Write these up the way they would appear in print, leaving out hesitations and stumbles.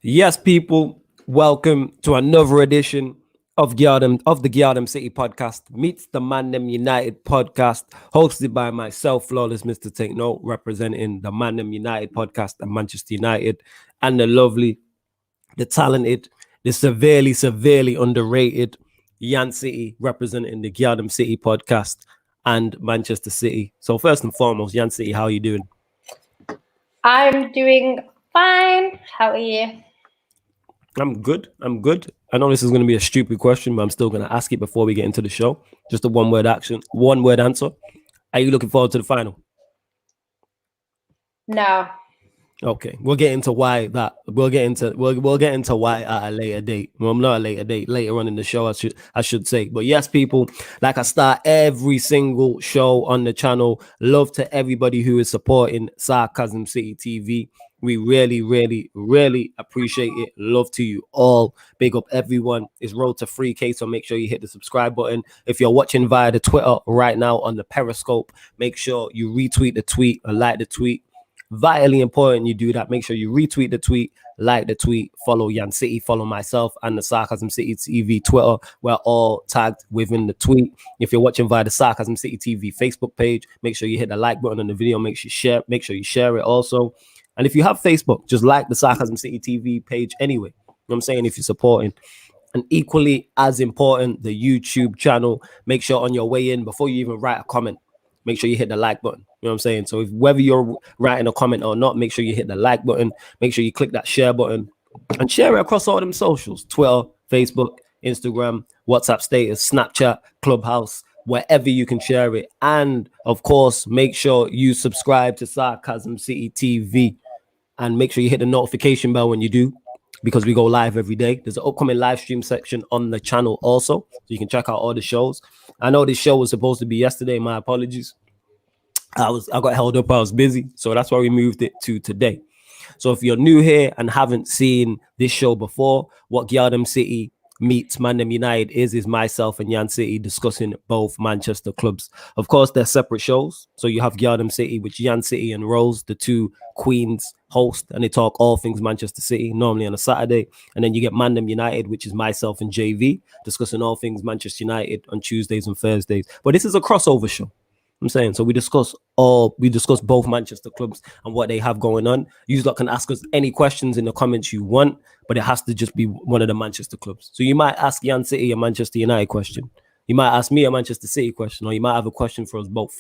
Yes, people, welcome to another edition of GyalDem of the GyalDem City podcast meets the ManDem United podcast, hosted by myself, Flawless Mr. Take Note, representing the ManDem United podcast and Manchester United, and the lovely, the talented, the severely underrated Yan City, representing the GyalDem City podcast and Manchester City. So first and foremost, Yan City, how are you doing? I'm doing fine. How are you? I'm good. I know this is going to be a stupid question, but I'm still going to ask it before we get into the show. Just a one word answer. Are you looking forward to the final? No. Okay, we'll get into why that. We'll get into why at a later date. Well, not a later date, later on in the show, I should say. But yes, people, like I start every single show on the channel. Love to everybody who is supporting Sarcasm City TV. We really appreciate it. Love to you all. Big up everyone. It's road to 3K, so make sure you hit the subscribe button. If you're watching via the Twitter right now on the Periscope, make sure you retweet the tweet or like the tweet. Vitally important you do that. Make sure you retweet the tweet, like the tweet, follow Yan City, follow myself and the Sarcasm City TV Twitter. We're all tagged within the tweet. If you're watching via the Sarcasm City TV Facebook page, make sure you hit the like button on the video. Make sure you share it also. And if you have Facebook, just like the Sarcasm City TV page anyway. You know what I'm saying? If you're supporting. And equally as important, the YouTube channel. Make sure on your way in, before you even write a comment, make sure you hit the like button. You know what I'm saying? So whether you're writing a comment or not, make sure you hit the like button. Make sure you click that share button and share it across all them socials: Twitter, Facebook, Instagram, WhatsApp status, Snapchat, Clubhouse, wherever you can share it. And of course, make sure you subscribe to Sarcasm City TV and make sure you hit the notification bell when you do, because we go live every day. There's an upcoming live stream section on the channel also, so you can check out all the shows. I know this show was supposed to be yesterday. My apologies. I got held up. I was busy, so that's why we moved it to today. So if you're new here and haven't seen this show before, what GyalDem City meets ManDem United is myself and Yan City discussing both Manchester clubs. Of course, they're separate shows. So you have GyalDem City, which Yan City and Rose, the two queens, host, and they talk all things Manchester City, normally on a Saturday. And then you get ManDem United, which is myself and JV, discussing all things Manchester United on Tuesdays and Thursdays. But this is a crossover show. I'm saying, so we discuss both Manchester clubs and what they have going on. You can ask us any questions in the comments you want, but it has to just be one of the Manchester clubs. So you might ask Yan City a Manchester United question, you might ask me a Manchester City question, or you might have a question for us both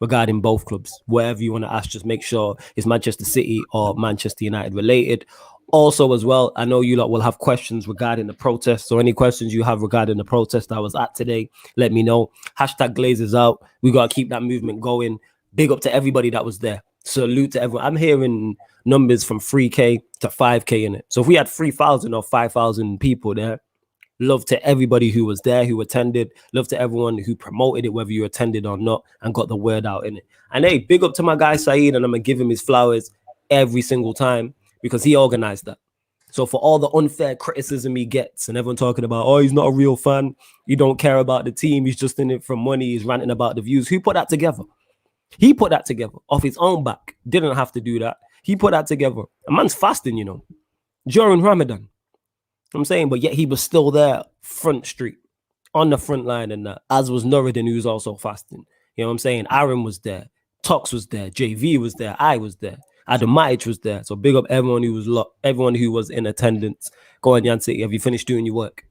regarding both clubs. Whatever you want to ask, just make sure it's Manchester City or Manchester United related. Also, as well, I know you lot will have questions regarding the protest. So any questions you have regarding the protest I was at today, let me know. Hashtag Glazers out. We got to keep that movement going. Big up to everybody that was there. Salute to everyone. I'm hearing numbers from 3K to 5K in it. So if we had 3,000 or 5,000 people there, love to everybody who was there, who attended. Love to everyone who promoted it, whether you attended or not, and got the word out in it. And hey, big up to my guy Saeed, and I'm going to give him his flowers every single time, because he organized that. So for all the unfair criticism he gets and everyone talking about, oh, he's not a real fan, he don't care about the team, he's just in it for money, he's ranting about the views. Who put that together? He put that together off his own back. Didn't have to do that. He put that together. A man's fasting, you know, during Ramadan. I'm saying, but yet he was still there, front street, on the front line, and that, as was Nuruddin, who was also fasting. You know what I'm saying? Aaron was there, Tox was there, JV was there, I was there. Adam Matic was there. So big up everyone who was in attendance. Go on, Yan City. Have you finished doing your work?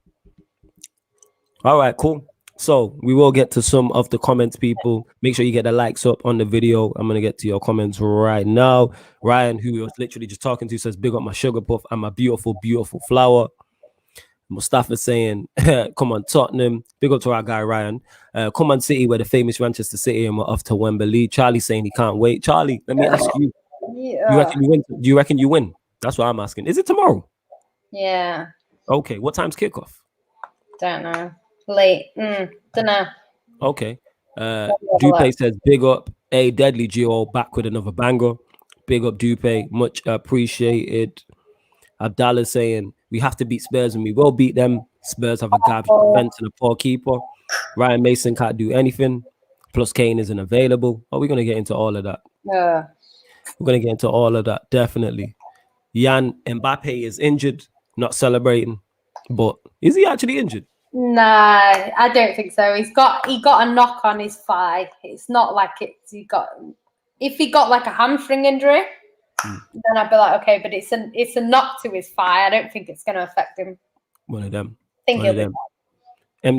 All right, cool. So we will get to some of the comments, people. Make sure you get the likes up on the video. I'm going to get to your comments right now. Ryan, who we was literally just talking to, says, big up my sugar puff and my beautiful, beautiful flower. Mustafa saying, come on, Tottenham. Big up to our guy, Ryan. Come on, City, we're the famous Manchester City, and we're off to Wembley. Charlie saying he can't wait. Charlie, let me ask you. Yeah. You reckon you win? Do you reckon you win? That's what I'm asking. Is it tomorrow? Yeah. Okay. What time's kickoff? Don't know. Late. Don't know. Okay. Dupe says, big up. A deadly duo back with another banger. Big up Dupe. Much appreciated. Abdallah saying, we have to beat Spurs and we will beat them. Spurs have a garbage defense and a poor keeper. Ryan Mason can't do anything. Plus Kane isn't available. Are we going to get into all of that? Yeah. We're going to get into all of that, definitely. Jan Mbappe is injured, not celebrating. But is he actually injured? Nah, I don't think so. He got a knock on his thigh. It's not like if he got like a hamstring injury, then I'd be like, okay, but it's a knock to his thigh. I don't think it's going to affect him. One of them. I think he'll be fine.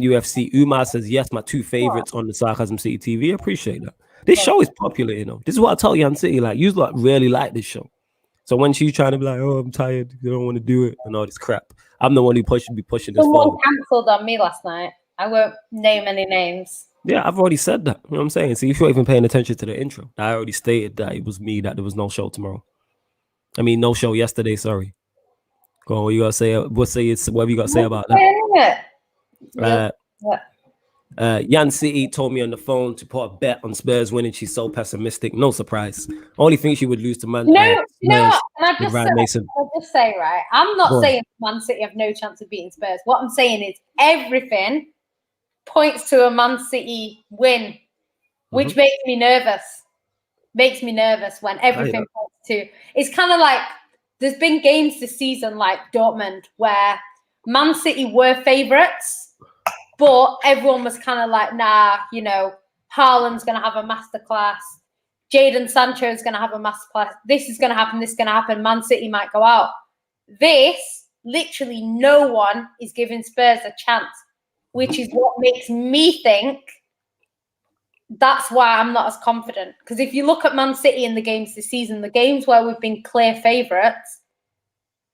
MUFC Umar says, yes, my two favorites on the Sarcasm City TV. I appreciate that. This show is popular, you know. This is what I tell Yan City. Like, you lot really like this show. So when she's trying to be like, oh, I'm tired, I don't want to do it, and all this crap, I'm the one who should be pushing this Someone forward. cancelled on me last night. I won't name any names. Yeah, I've already said that. You know what I'm saying? See, if you're even paying attention to the intro, I already stated that it was me, that there was no show tomorrow. I mean, no show yesterday, sorry. Go on, what you got to say? Whatever you got to say about that. Yan City told me on the phone to put a bet on Spurs winning. She's so pessimistic. No surprise. Only thing she would lose to Man. No, you know what? Can I just say, right? I'm not saying Man City have no chance of beating Spurs. What I'm saying is everything points to a Man City win, which makes me nervous. Makes me nervous when everything points to. It's kind of like there's been games this season like Dortmund where Man City were favourites, but everyone was kind of like, nah, you know, Haaland's going to have a masterclass. Jadon Sancho is going to have a masterclass. This is going to happen. This is going to happen. Man City might go out. This, literally no one is giving Spurs a chance, which is what makes me think that's why I'm not as confident. Because if you look at Man City in the games this season, the games where we've been clear favourites,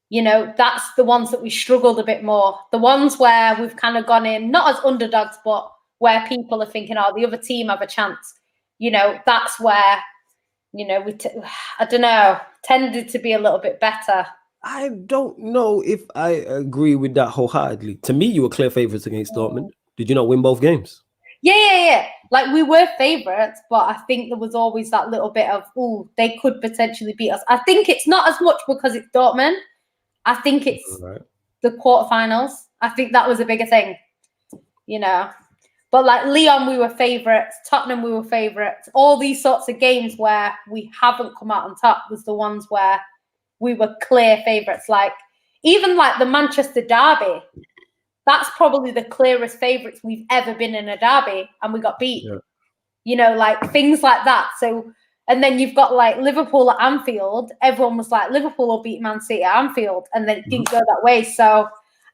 you know, that's the ones that we struggled a bit more. The ones where we've kind of gone in, not as underdogs, but where people are thinking, oh, the other team have a chance. You know, that's where, you know, I don't know, tended to be a little bit better. I don't know if I agree with that wholeheartedly. To me, you were clear favourites against Dortmund. Did you not win both games? Yeah. Like, we were favourites, but I think there was always that little bit of, oh, they could potentially beat us. I think it's not as much because it's Dortmund. I think it's the quarterfinals. I think that was a bigger thing, you know. But like Lyon, we were favourites. Tottenham, we were favourites. All these sorts of games where we haven't come out on top was the ones where we were clear favourites. Like, even like the Manchester derby, that's probably the clearest favourites we've ever been in a derby, and we got beat. Yeah. You know, like things like that. So, and then you've got like Liverpool at Anfield. Everyone was like, Liverpool will beat Man City at Anfield, and then it didn't go that way. So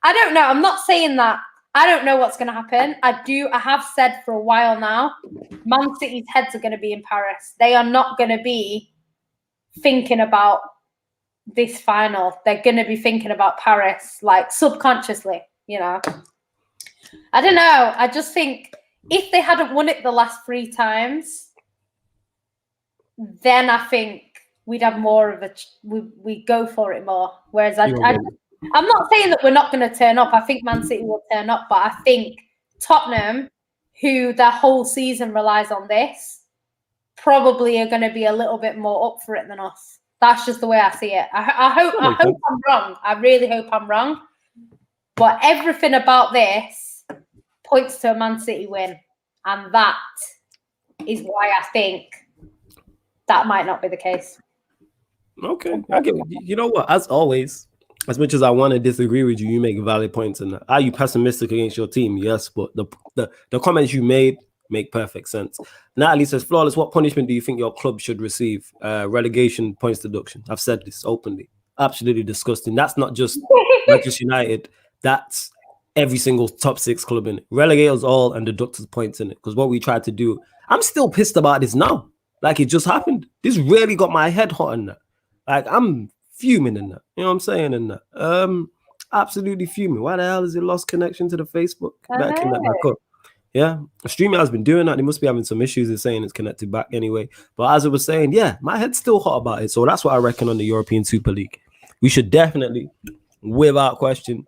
I don't know. I'm not saying that. I don't know what's going to happen. I have said for a while now, Man City's heads are going to be in Paris. They are not going to be thinking about this final. They're going to be thinking about Paris, like subconsciously, you know. I don't know. I just think if they hadn't won it the last 3 times, then I think we'd have more of a we go for it more. Whereas I'm not saying that we're not going to turn up. I think Man City will turn up, but I think Tottenham, who their whole season relies on this, probably are going to be a little bit more up for it than us. That's just the way I see it. I hope I'm wrong. I really hope I'm wrong. But everything about this points to a Man City win, and that is why I think that might not be the case. Okay, I get. You know what? As always, as much as I want to disagree with you, you make valid points in that. Are you pessimistic against your team? Yes, but the comments you made make perfect sense. Natalie says, Flawless, what punishment do you think your club should receive? Relegation, points deduction. I've said this openly. Absolutely disgusting. That's not just Manchester United. That's every single top 6 club in it. Relegate us all and deduct us points in it. Because what we tried to do, I'm still pissed about this now. Like, it just happened. This really got my head hot in that. Like, I'm fuming in that. You know what I'm saying in that? Absolutely fuming. Why the hell is it lost connection to the Facebook? Better connect back up. Yeah. Streaming has been doing that. They must be having some issues in saying it's connected back anyway. But as I was saying, yeah, my head's still hot about it. So that's what I reckon on the European Super League. We should definitely, without question,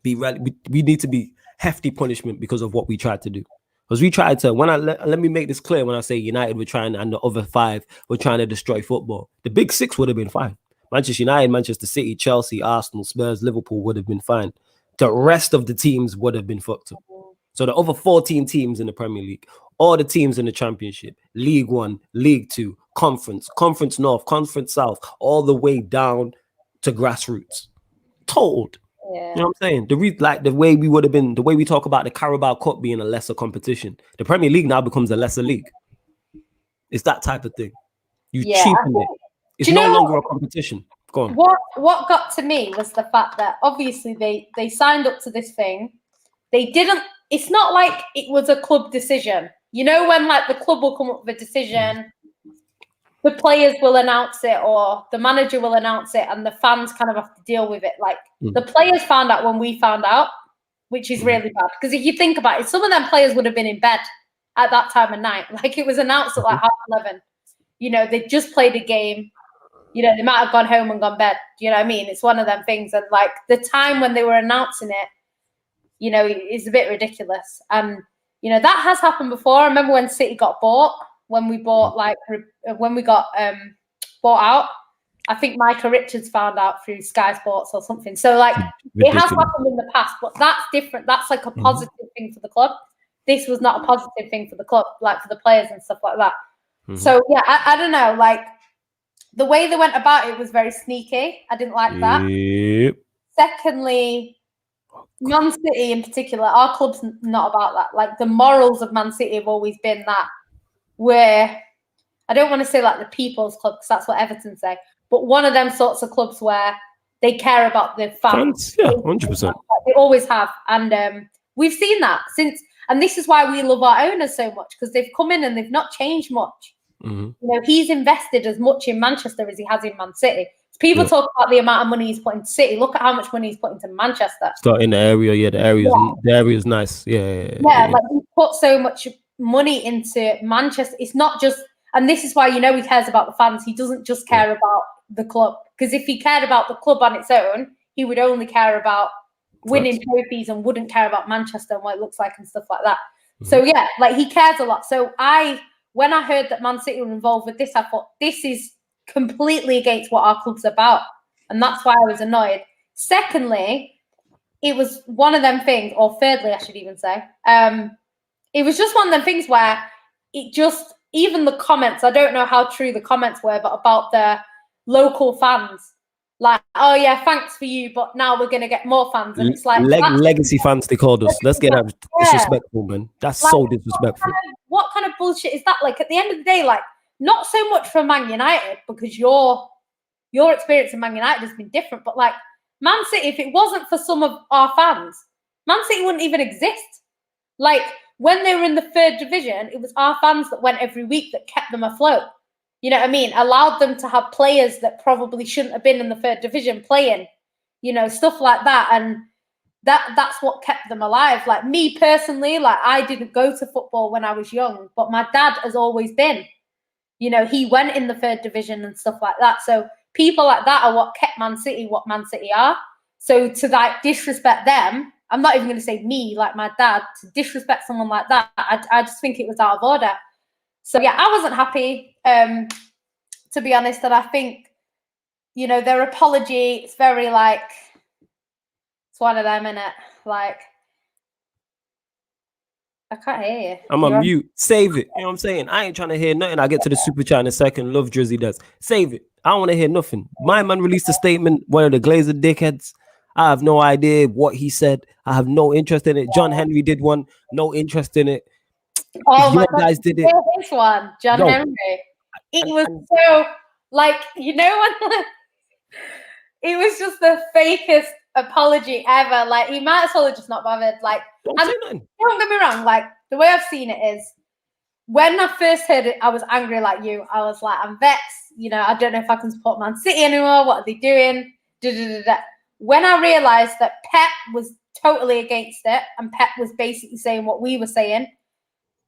be ready. We need to be hefty punishment because of what we tried to do. Because we tried to, let me make this clear, when I say United were trying, and the other 5 were trying to destroy football, the big 6 would have been fine. Manchester United, Manchester City, Chelsea, Arsenal, Spurs, Liverpool would have been fine. The rest of the teams would have been fucked up. So the other 14 teams in the Premier League, all the teams in the Championship, League 1, League 2, conference north, conference south, all the way down to grassroots. Told. Yeah. You know what I'm saying? The way we would have been, the way we talk about the Carabao Cup being a lesser competition, the Premier League now becomes a lesser league. It's that type of thing. You cheapen it. It's no longer a competition. Go on. What got to me was the fact that obviously they signed up to this thing. They didn't. It's not like it was a club decision. You know, when like the club will come up with a decision, the players will announce it or the manager will announce it, and the fans kind of have to deal with it. Like the players found out when we found out, which is really bad. Because if you think about it, some of them players would have been in bed at that time of night. Like it was announced at like 11:30. You know, they just played a game. You know, they might have gone home and gone bed. You know what I mean? It's one of them things. And like the time when they were announcing it, you know, it's a bit ridiculous. And, you know, that has happened before. I remember when City got bought, when we got bought out. I think Micah Richards found out through Sky Sports or something. So like it has happened in the past, but that's different. That's like a positive thing for the club. This was not a positive thing for the club, like for the players and stuff like that. So yeah, I don't know, like the way they went about it was very sneaky. I didn't like that. Secondly, Man City in particular, our club's not about that. Like the morals of Man City have always been that where I don't want to say like the people's club because that's what Everton say, but one of them sorts of clubs where they care about the fans. Yeah, 100%. They always have, and we've seen that since. And this is why we love our owners so much because they've come in and they've not changed much. You know, he's invested as much in Manchester as he has in Man City. People talk about the amount of money he's put into City. Look at how much money he's put into Manchester. Start in the area, the area is nice. Yeah. Like he put so much money into Manchester. It's not just, and this is why you know he cares about the fans. He doesn't just care about the club because if he cared about the club on its own, he would only care about winning trophies and wouldn't care about Manchester and what it looks like and stuff like that. So yeah, like he cares a lot. So when I heard that Man City were involved with this, I thought this is completely against what our club's about. And that's why I was annoyed. Secondly, it was one of them things, or thirdly, I should even say, it was just one of them things where it just, even the comments, I don't know how true the comments were, but about the local fans, like, oh yeah, thanks for you, but now we're going to get more fans. And it's like legacy fans, they called us. Let's get that disrespectful, man. That's like, so disrespectful. What kind of bullshit is that? Like at the end of the day, like not so much for Man United because your experience in Man United has been different, but like Man City, if it wasn't for some of our fans, Man City wouldn't even exist. Like when they were in the third division, it was our fans that went every week that kept them afloat. You know what I mean? Allowed them to have players that probably shouldn't have been in the third division playing, you know, stuff like that. And that's what kept them alive. Like me personally, like I didn't go to football when I was young, but my dad has always been, you know, he went in the third division and stuff like that. So people like that are what kept Man City what Man City are. So to like disrespect them, I'm not even going to say me, like my dad, to disrespect someone like that, I just think it was out of order. So yeah, I wasn't happy, to be honest. And I think, you know, their apology, it's very like, it's one of them, innit? Like, I can't hear you. I'm on mute. Save it. You know what I'm saying? I ain't trying to hear nothing. I'll get to the super chat in a second. Love Drizzy does. Save it. I don't want to hear nothing. My man released a statement. One of the Glazer dickheads. I have no idea what he said. I have no interest in it. John Henry did one. No interest in it. Oh my God, guys did it. This one, John Henry. It was so like, you know what? It was just the fakest apology ever. Like he might as well have just not bothered. Like, don't get me wrong. Like the way I've seen it is, when I first heard it, I was angry like you. I was like, I'm vexed. You know, I don't know if I can support Man City anymore. What are they doing? When I realised that Pep was totally against it, and Pep was basically saying what we were saying.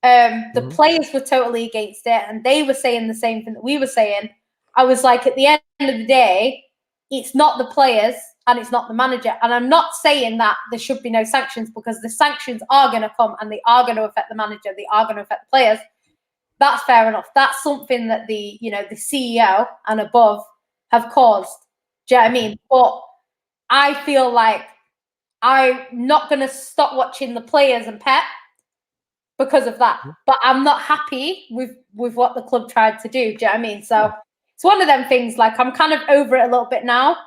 The players were totally against it, and they were saying the same thing that we were saying. I was like, at the end of the day, it's not the players and it's not the manager. And I'm not saying that there should be no sanctions, because the sanctions are going to come and they are going to affect the manager. They are going to affect the players. That's fair enough. That's something that the CEO and above have caused. Do you know what I mean? But I feel like I'm not going to stop watching the players and Pep because of that. But I'm not happy with what the club tried to do. Do you know what I mean? So it's one of them things. Like, I'm kind of over it a little bit now,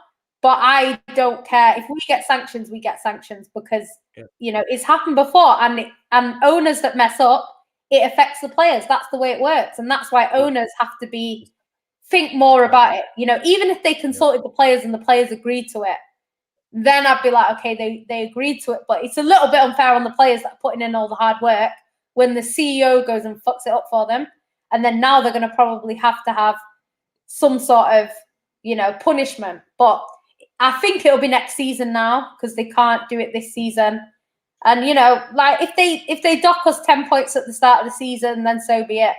but I don't care if we get sanctions. We get sanctions because you know it's happened before, and owners that mess up, it affects the players. That's the way it works, and that's why owners have to think more about it. You know, even if they consulted the players and the players agreed to it, then I'd be like, okay, they agreed to it. But it's a little bit unfair on the players that are putting in all the hard work when the CEO goes and fucks it up for them. And then now they're going to probably have to have some sort of, you know, punishment. But I think it'll be next season now because they can't do it this season. And, you know, like if they dock us 10 points at the start of the season, then so be it.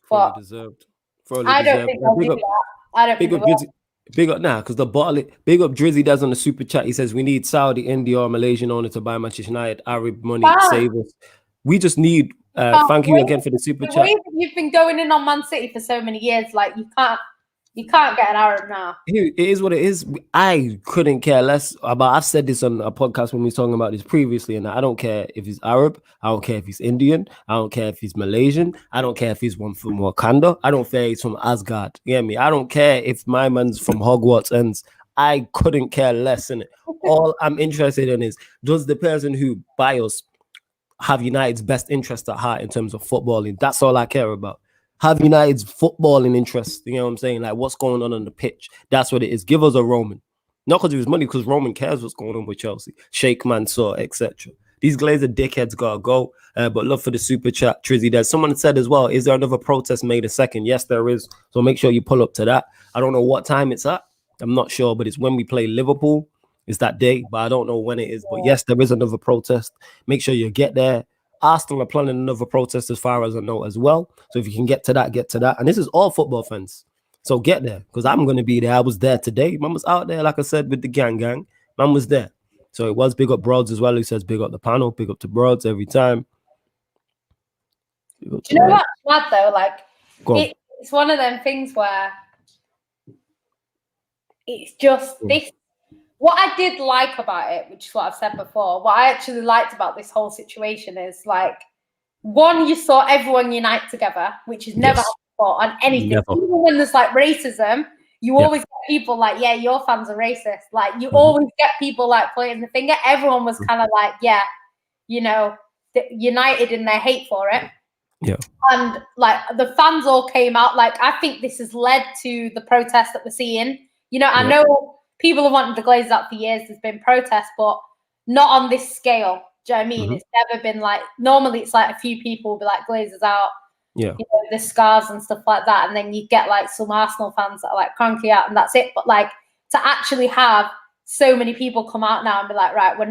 But deserved. I don't think they'll do that. I don't think they will. Big up now, because the bottle. Big up Drizzy does on the super chat. He says we need Saudi, India, or Malaysian owner to buy Manchester United. Arab money save us. We just need. Thank you again for the super chat. You've been going in on Man City for so many years. Like you can't get an Arab now. It is what it is. I couldn't care less about. I've said this on a podcast when we were talking about this previously, and I don't care if he's Arab. I don't care if he's Indian. I don't care if he's Malaysian. I don't care if he's one from Wakanda. I don't care if he's from Asgard. You get me? I don't care if my man's from Hogwarts ends. I couldn't care less in it. All I'm interested in is, does the person who buy us have United's best interest at heart in terms of footballing? That's all I care about. Have United's footballing interest, you know what I'm saying? Like what's going on the pitch. That's what it is. Give us a Roman. Not because of his money, because Roman cares what's going on with Chelsea. Sheikh Mansour, etc. These Glazer dickheads gotta go. But love for the super chat, Trizzy. There's someone said as well, is there another protest May the 2nd? Yes, there is. So make sure you pull up to that. I don't know what time it's at. I'm not sure, but it's when we play Liverpool. It's that day, but I don't know when it is. But yes, there is another protest. Make sure you get there. Arsenal are planning another protest as far as I know as well. So if you can get to that, get to that. And this is all football fans. So get there, because I'm going to be there. I was there today. Man was out there, like I said, with the gang. Man was there. So it was big up Broads as well. He says big up the panel, big up to Broads every time. You know what's mad though? Like, it's one of them things where it's just this. What I did like about it, which is what I've said before, what I actually liked about this whole situation is, like, one, you saw everyone unite together, which is never happened before on anything. Never. Even when there's like racism, you always get people like, yeah, your fans are racist. Like, you always get people like pointing the finger. Everyone was kind of like, yeah, you know, united in their hate for it. Yeah. And like the fans all came out. Like, I think this has led to the protests that we're seeing. You know, I know people have wanted the Glazers out for years. There's been protests, but not on this scale. Do you know what I mean? It's never been like, normally it's like a few people will be like, Glazers out. Yeah. You know, the scars and stuff like that. And then you get like some Arsenal fans that are like cranky out and that's it. But like to actually have so many people come out now and be like, right, we're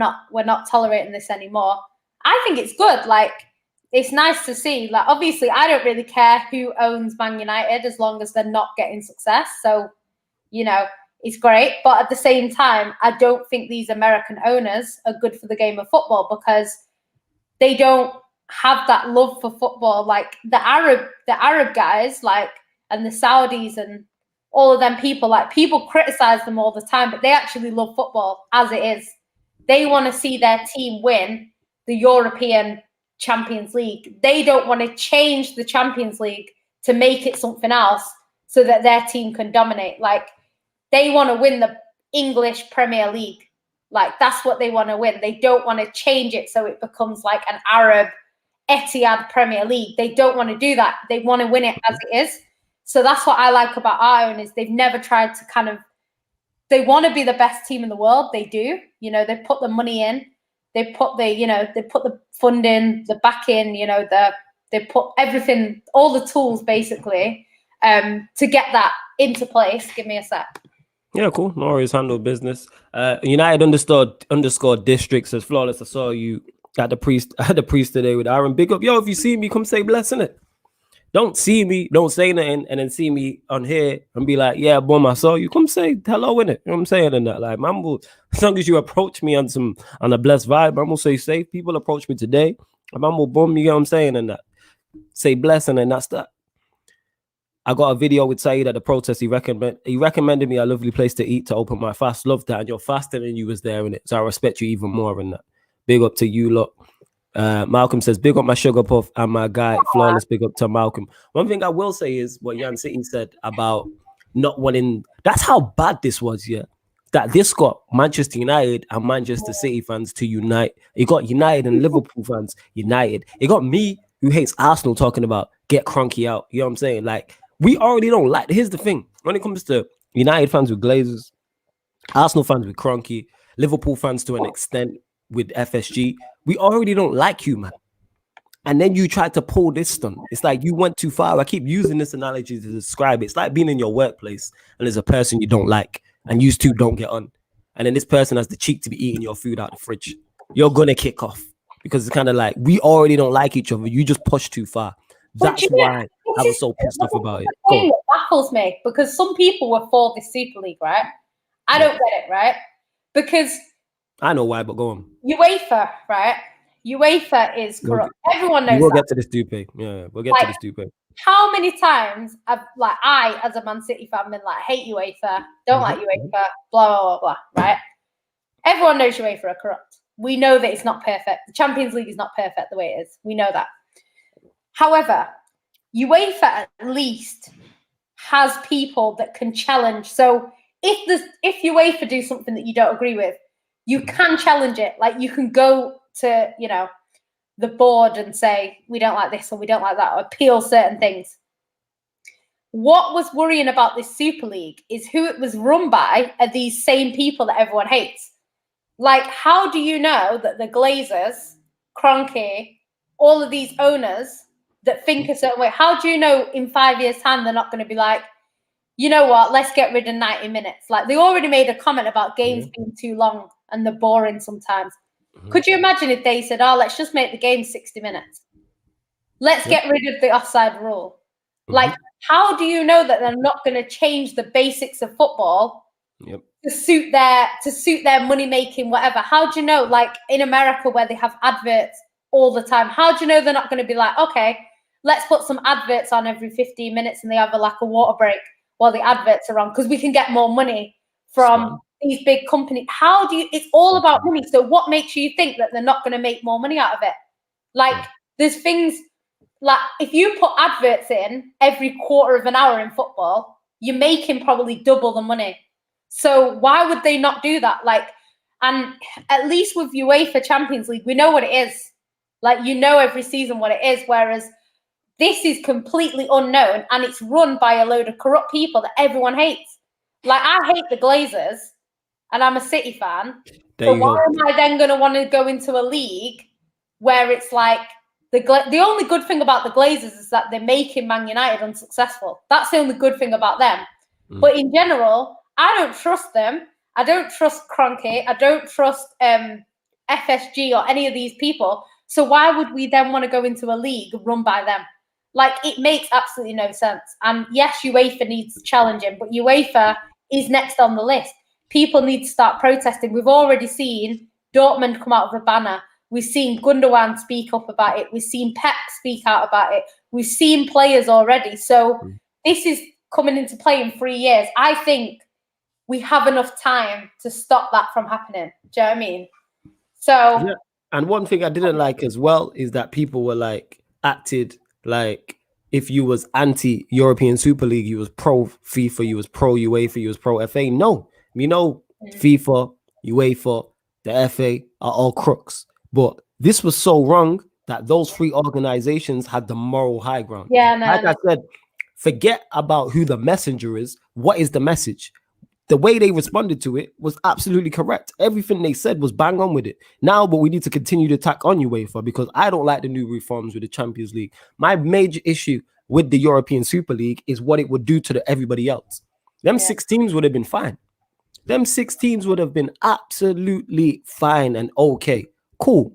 not tolerating this anymore. I think it's good. Like, it's nice to see. Like, obviously, I don't really care who owns Man United as long as they're not getting success. So, you know, it's great. But at the same time, I don't think these American owners are good for the game of football because they don't have that love for football. Like the Arab guys, like, and the Saudis and all of them people, like, people criticize them all the time, but they actually love football as it is. They want to see their team win the European Champions League. They don't want to change the Champions League to make it something else so that their team can dominate. Like, they want to win the English Premier League. Like, that's what they want to win. They don't want to change it so it becomes like an Arab Etihad Premier League. They don't want to do that. They want to win it as it is. So that's what I like about our own is they've never tried to kind of, they want to be the best team in the world. They do. You know, they put the money in. They put the, you know, they put the funding, the back in, you know, they put everything, all the tools basically to get that into place. Give me a sec. Yeah, cool. No worries. Handle business. United underscore district says flawless. I saw you at the priest today with Aaron. Big up. Yo, if you see me, come say blessing it. Don't see me, don't say nothing, and then see me on here and be like, yeah, boom, I saw you. Come say hello in it. You know what I'm saying? And that, like, man, as long as you approach me on a blessed vibe, I'm gonna say safe. People approach me today, and man will boom, you know what I'm saying? And that say blessing, and that's that. I got a video with Saeed at the protest. He recommended me a lovely place to eat to open my fast. Love that. And you're fasting and you was there in it. So I respect you even more in that. Big up to you lot. Malcolm says, big up my sugar puff and my guy, Flawless, big up to Malcolm. One thing I will say is what Jan City said about not wanting, that's how bad this was, yeah. That this got Manchester United and Manchester City fans to unite. It got United and Liverpool fans united. It got me, who hates Arsenal, talking about get Cronky out. You know what I'm saying? Like, we already don't like, here's the thing. When it comes to United fans with Glazers, Arsenal fans with Cronky, Liverpool fans to an extent with FSG, we already don't like you, man. And then you try to pull this stunt. It's like you went too far. I keep using this analogy to describe it. It's like being in your workplace and there's a person you don't like and you two don't get on. And then this person has the cheek to be eating your food out the fridge. You're going to kick off because it's kind of like we already don't like each other. You just push too far. That's why I was so pissed off about it. It baffles me because some people were for this Super League, right? I don't get it, right? Because I know why, but go on. UEFA, right? UEFA is corrupt. Everyone knows. We'll get to this stupid. Yeah, we'll get to this stupid. How many times have I, as a Man City fan, been like, hate UEFA, don't like UEFA, blah, blah, blah, blah, right? Everyone knows UEFA are corrupt. We know that it's not perfect. The Champions League is not perfect the way it is. We know that. However, UEFA at least has people that can challenge. So if UEFA do something that you don't agree with, you can challenge it. Like you can go to, the board and say, we don't like this or we don't like that, or appeal certain things. What was worrying about this Super League is who it was run by are these same people that everyone hates. Like, how do you know that the Glazers, Kroenke, all of these owners that think a certain way, how do you know in 5 years' time they're not going to be like, you know what, let's get rid of 90 minutes. Like, they already made a comment about games being too long and they're boring sometimes. Could you imagine if they said, oh, let's just make the game 60 minutes. Let's get rid of the offside rule. Like, how do you know that they're not going to change the basics of football to suit their money-making, whatever? How do you know, like in America where they have adverts all the time, how do you know they're not going to be like, okay, let's put some adverts on every 15 minutes and they have a water break while the adverts are on because we can get more money from these big companies. How do you, it's all about money. So what makes you think that they're not going to make more money out of it? Like there's things like if you put adverts in every quarter of an hour in football, you're making probably double the money. So why would they not do that? Like, and at least with UEFA Champions League, we know what it is. Like, every season what it is. Whereas this is completely unknown and it's run by a load of corrupt people that everyone hates. Like, I hate the Glazers. And I'm a City fan. So why am I then going to want to go into a league where it's like the only good thing about the Glazers is that they're making Man United unsuccessful. That's the only good thing about them. But in general, I don't trust them. I don't trust Kroenke. I don't trust FSG or any of these people. So why would we then want to go into a league run by them? Like, it makes absolutely no sense. And yes, UEFA needs challenging, but UEFA is next on the list. People need to start protesting. We've already seen Dortmund come out of the banner. We've seen Gundogan speak up about it. We've seen Pep speak out about it. We've seen players already. So this is coming into play in 3 years. I think we have enough time to stop that from happening. Do you know what I mean? So yeah. And one thing I didn't like as well is that people were acted like if you was anti-European Super League, you was pro-FIFA, you was pro-UEFA, you was pro-FA. No. FIFA, UEFA, the FA are all crooks. But this was so wrong that those three organizations had the moral high ground. I said, forget about who the messenger is. What is the message? The way they responded to it was absolutely correct. Everything they said was bang on with it. Now, but we need to continue to attack on UEFA because I don't like the new reforms with the Champions League. My major issue with the European Super League is what it would do to everybody else. Them 6 teams would have been fine. Them 6 teams would have been absolutely fine and okay. Cool.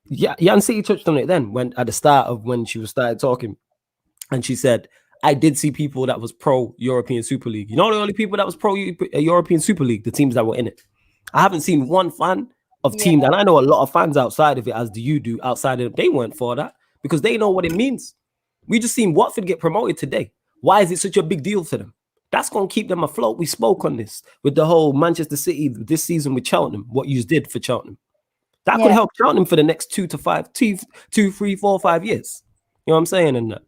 Yeah, Jan City touched on it then at the start of when she started talking. And she said, I did see people that was pro-European Super League. The only people that was pro-European Super League, the teams that were in it. I haven't seen one fan of teams, and I know a lot of fans outside of it, as do you do, outside of it. They weren't for that because they know what it means. We just seen Watford get promoted today. Why is it such a big deal for them? That's going to keep them afloat. We spoke on this with the whole Manchester City this season with Cheltenham, what you did for Cheltenham. That could help Tottenham for the next 2 to 3, 4, 5 years. You know what I'm saying? And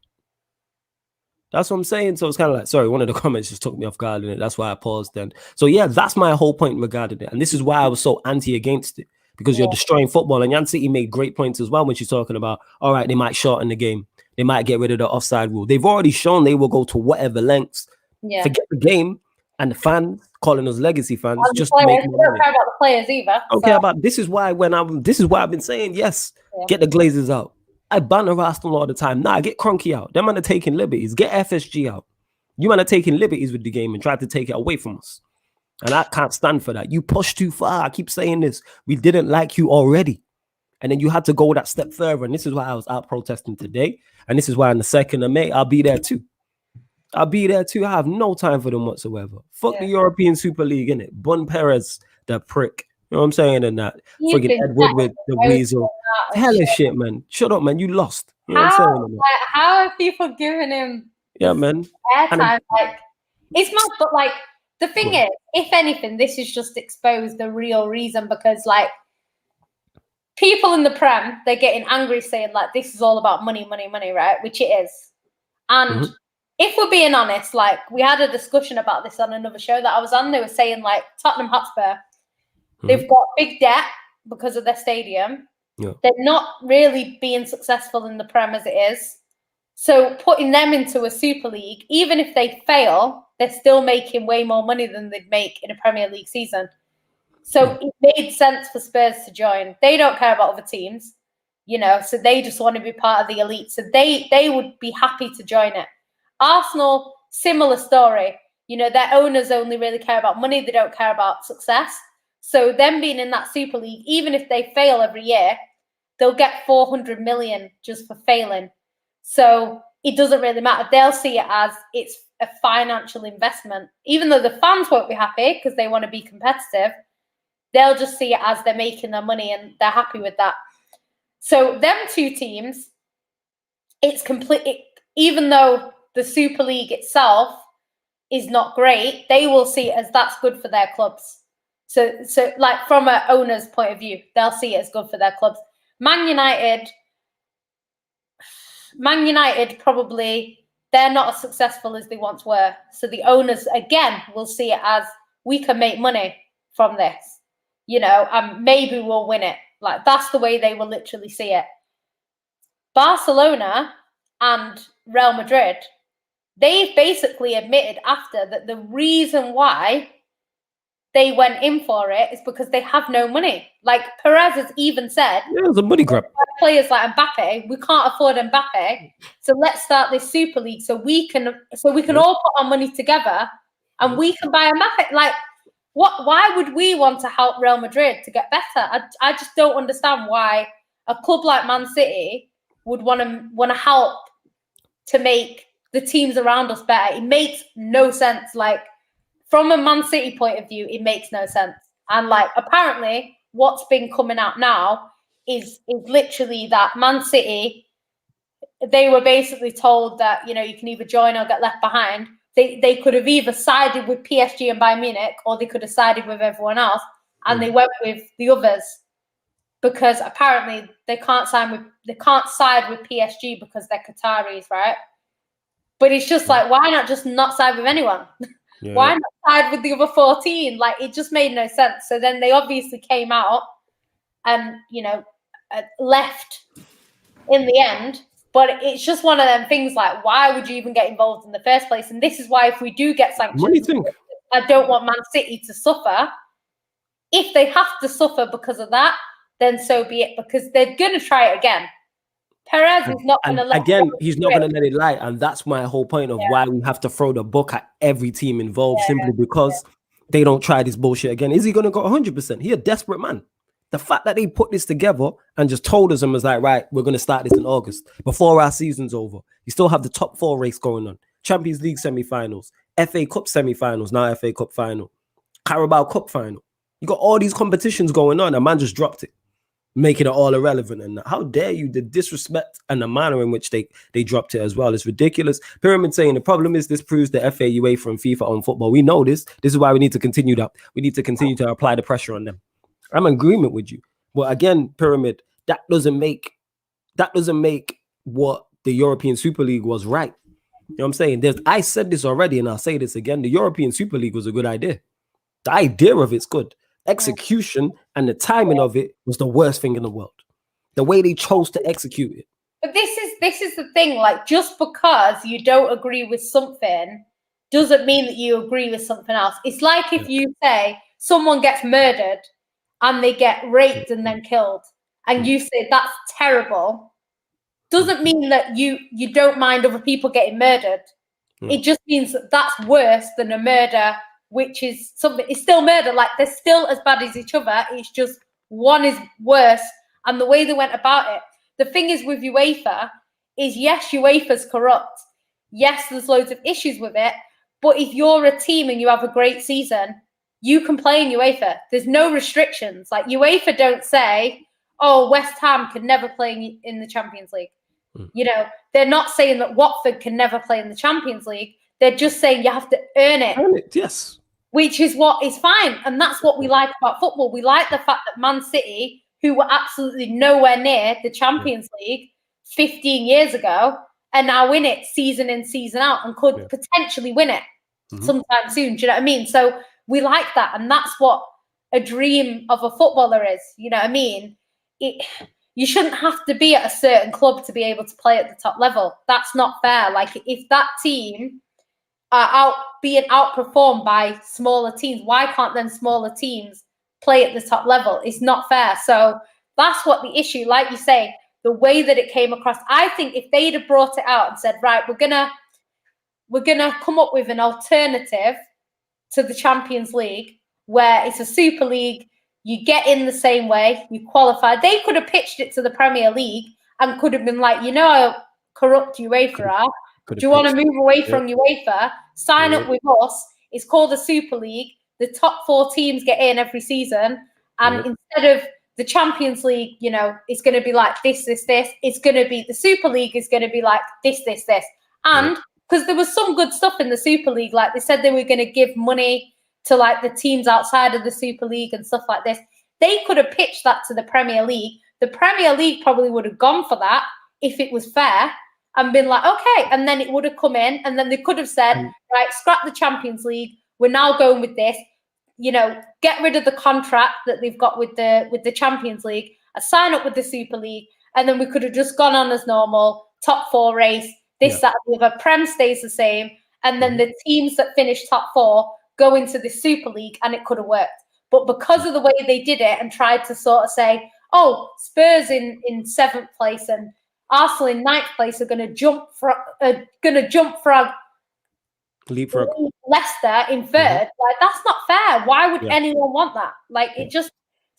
that's what I'm saying. So it's kind of like, sorry, one of the comments just took me off guard in it. That's why I paused then. So yeah, that's my whole point regarding it. And this is why I was so against it, because you're destroying football. And Jan City made great points as well when she's talking about, all right, they might shorten the game. They might get rid of the offside rule. They've already shown they will go to whatever lengths. Forget the game and the fans calling us legacy fans, and just to make more money. Don't care about the players either. Don't care about. This is why I've been saying yes. Get the Glazers out. I banner Arsenal all the time. Nah, get Kroenke out. Them man are taking liberties. Get FSG out. You man are taking liberties with the game and try to take it away from us. And I can't stand for that. You push too far. I keep saying this. We didn't like you already. And then you had to go that step further. And this is why I was out protesting today. And this is why on the 2nd of May, I'll be there too. I have no time for them whatsoever. Fuck the European Super League, innit? Bun Perez, the prick. You know what I'm saying? And that friggin' Ed Woodward, the weasel. Hella shit, man. Shut up, man. You lost. You know what I'm saying? Like, how are people giving him man. airtime? Like, it's not, but like, the thing is, if anything, this is just exposed the real reason, because like, people in the Prem, they're getting angry saying like, this is all about money, money, money, right? Which it is. And if we're being honest, like, we had a discussion about this on another show that I was on. They were saying like, Tottenham Hotspur, they've got big debt because of their stadium. They're not really being successful in the Prem as it is. So putting them into a Super League, even if they fail, they're still making way more money than they'd make in a Premier League season. So it made sense for Spurs to join. They don't care about other teams, you know, so they just want to be part of the elite. So they would be happy to join it. Arsenal, similar story. You know, their owners only really care about money. They don't care about success. So them being in that Super League, even if they fail every year, they'll get 400 million just for failing. So it doesn't really matter. They'll see it as it's a financial investment. Even though the fans won't be happy because they want to be competitive, they'll just see it as they're making their money and they're happy with that. So them two teams, it's complete. Even though the Super League itself is not great, they will see it as that's good for their clubs. So like from an owner's point of view, they'll see it as good for their clubs. Man United probably, they're not as successful as they once were. So the owners, again, will see it as we can make money from this, you know, and maybe we'll win it. Like, that's the way they will literally see it. Barcelona and Real Madrid, they've basically admitted after that the reason why they went in for it is because they have no money. Like, Perez has even said, it was a money grab. Players like Mbappe, we can't afford Mbappe, so let's start this Super League so we can all put our money together and we can buy Mbappe. Like, why would we want to help Real Madrid to get better? I just don't understand why a club like Man City would want to help to make the teams around us better. It makes no sense. Like, from a Man City point of view, it makes no sense. And like, apparently what's been coming out now is literally that Man City, they were basically told that, you know, you can either join or get left behind. They could have either sided with PSG and Bayern Munich, or they could have sided with everyone else, and they went with the others because apparently they can't side with PSG because they're Qataris, right? But it's just like, why not just not side with anyone? Yeah. Why not side with the other 14? Like, it just made no sense. So then they obviously came out and, you know, left in the end. But it's just one of them things, like, why would you even get involved in the first place? And this is why if we do get sanctions, what do you think? I don't want Man City to suffer. If they have to suffer because of that, then so be it, because they're going to try it again. Perez is not going to let again. He's not going to let it lie, and that's my whole point of why we have to throw the book at every team involved, simply because they don't try this bullshit again. Is he going to go 100%? He's a desperate man. The fact that they put this together and just told us and was like, right, we're going to start this in August before our season's over. You still have the top 4 race going on. Champions League semi-finals, FA Cup semi-finals, now FA Cup final, Carabao Cup final. You got all these competitions going on, and man just dropped it, making it all irrelevant. And how dare you, the disrespect and the manner in which they dropped it as well is ridiculous. Pyramid saying the problem is this proves the FA, UEFA and FIFA on football. We know this. This is why we need to continue that. We need to continue to apply the pressure on them. I'm in agreement with you. But again, Pyramid, that doesn't make what the European Super League was right. You know what I'm saying? I said this already, and I'll say this again. The European Super League was a good idea. The idea of it's good. Execution and the timing of it was the worst thing in the world. The way they chose to execute it. But this is the thing. Like, just because you don't agree with something doesn't mean that you agree with something else. It's like if you say someone gets murdered and they get raped and then killed, and you say that's terrible, doesn't mean that you don't mind other people getting murdered. It just means that that's worse than a murder, which is something. It's still murder. Like, they're still as bad as each other. It's just one is worse. And the way they went about it. The thing is with UEFA is, yes, UEFA's corrupt. Yes, there's loads of issues with it. But if you're a team and you have a great season, you can play in UEFA. There's no restrictions. Like, UEFA don't say, oh, West Ham can never play in the Champions League. You know, they're not saying that Watford can never play in the Champions League. They're just saying you have to earn it. Earn it, yes. Which is what is fine. And that's what we like about football. We like the fact that Man City, who were absolutely nowhere near the Champions League 15 years ago, are now in it season in, season out, and could potentially win it sometime soon. Do you know what I mean? So we like that. And that's what a dream of a footballer is. You know what I mean? You shouldn't have to be at a certain club to be able to play at the top level. That's not fair. Like, if that team are being outperformed by smaller teams, why can't then smaller teams play at the top level? It's not fair. So that's what the issue, like you say, the way that it came across. I think if they'd have brought it out and said, right, we're gonna come up with an alternative to the Champions League where it's a Super League, you get in the same way, you qualify. They could have pitched it to the Premier League and could have been like, you know how corrupt UEFA are. Do you want to move away from UEFA? Sign up with us. It's called the Super League. The top 4 teams get in every season. And instead of the Champions League, you know, it's going to be like this. It's going to be the Super League is going to be like this. And because there was some good stuff in the Super League, like they said they were going to give money to like the teams outside of the Super League and stuff like this. They could have pitched that to the Premier League. The Premier League probably would have gone for that if it was fair and been like, okay. And then it would have come in, and then they could have said, right, scrap the Champions League. We're now going with this. You know, get rid of the contract that they've got with the Champions League, sign up with the Super League, and then we could have just gone on as normal, top 4 race, that, the other. Prem stays the same, and then the teams that finish top 4 go into the Super League, and it could have worked. But because of the way they did it and tried to sort of say, oh, Spurs in 7th place and Arsenal in 9th place are going to jump frog leapfrog Leicester in 3rd. Like, that's not fair. Why would anyone want that? Like, it's a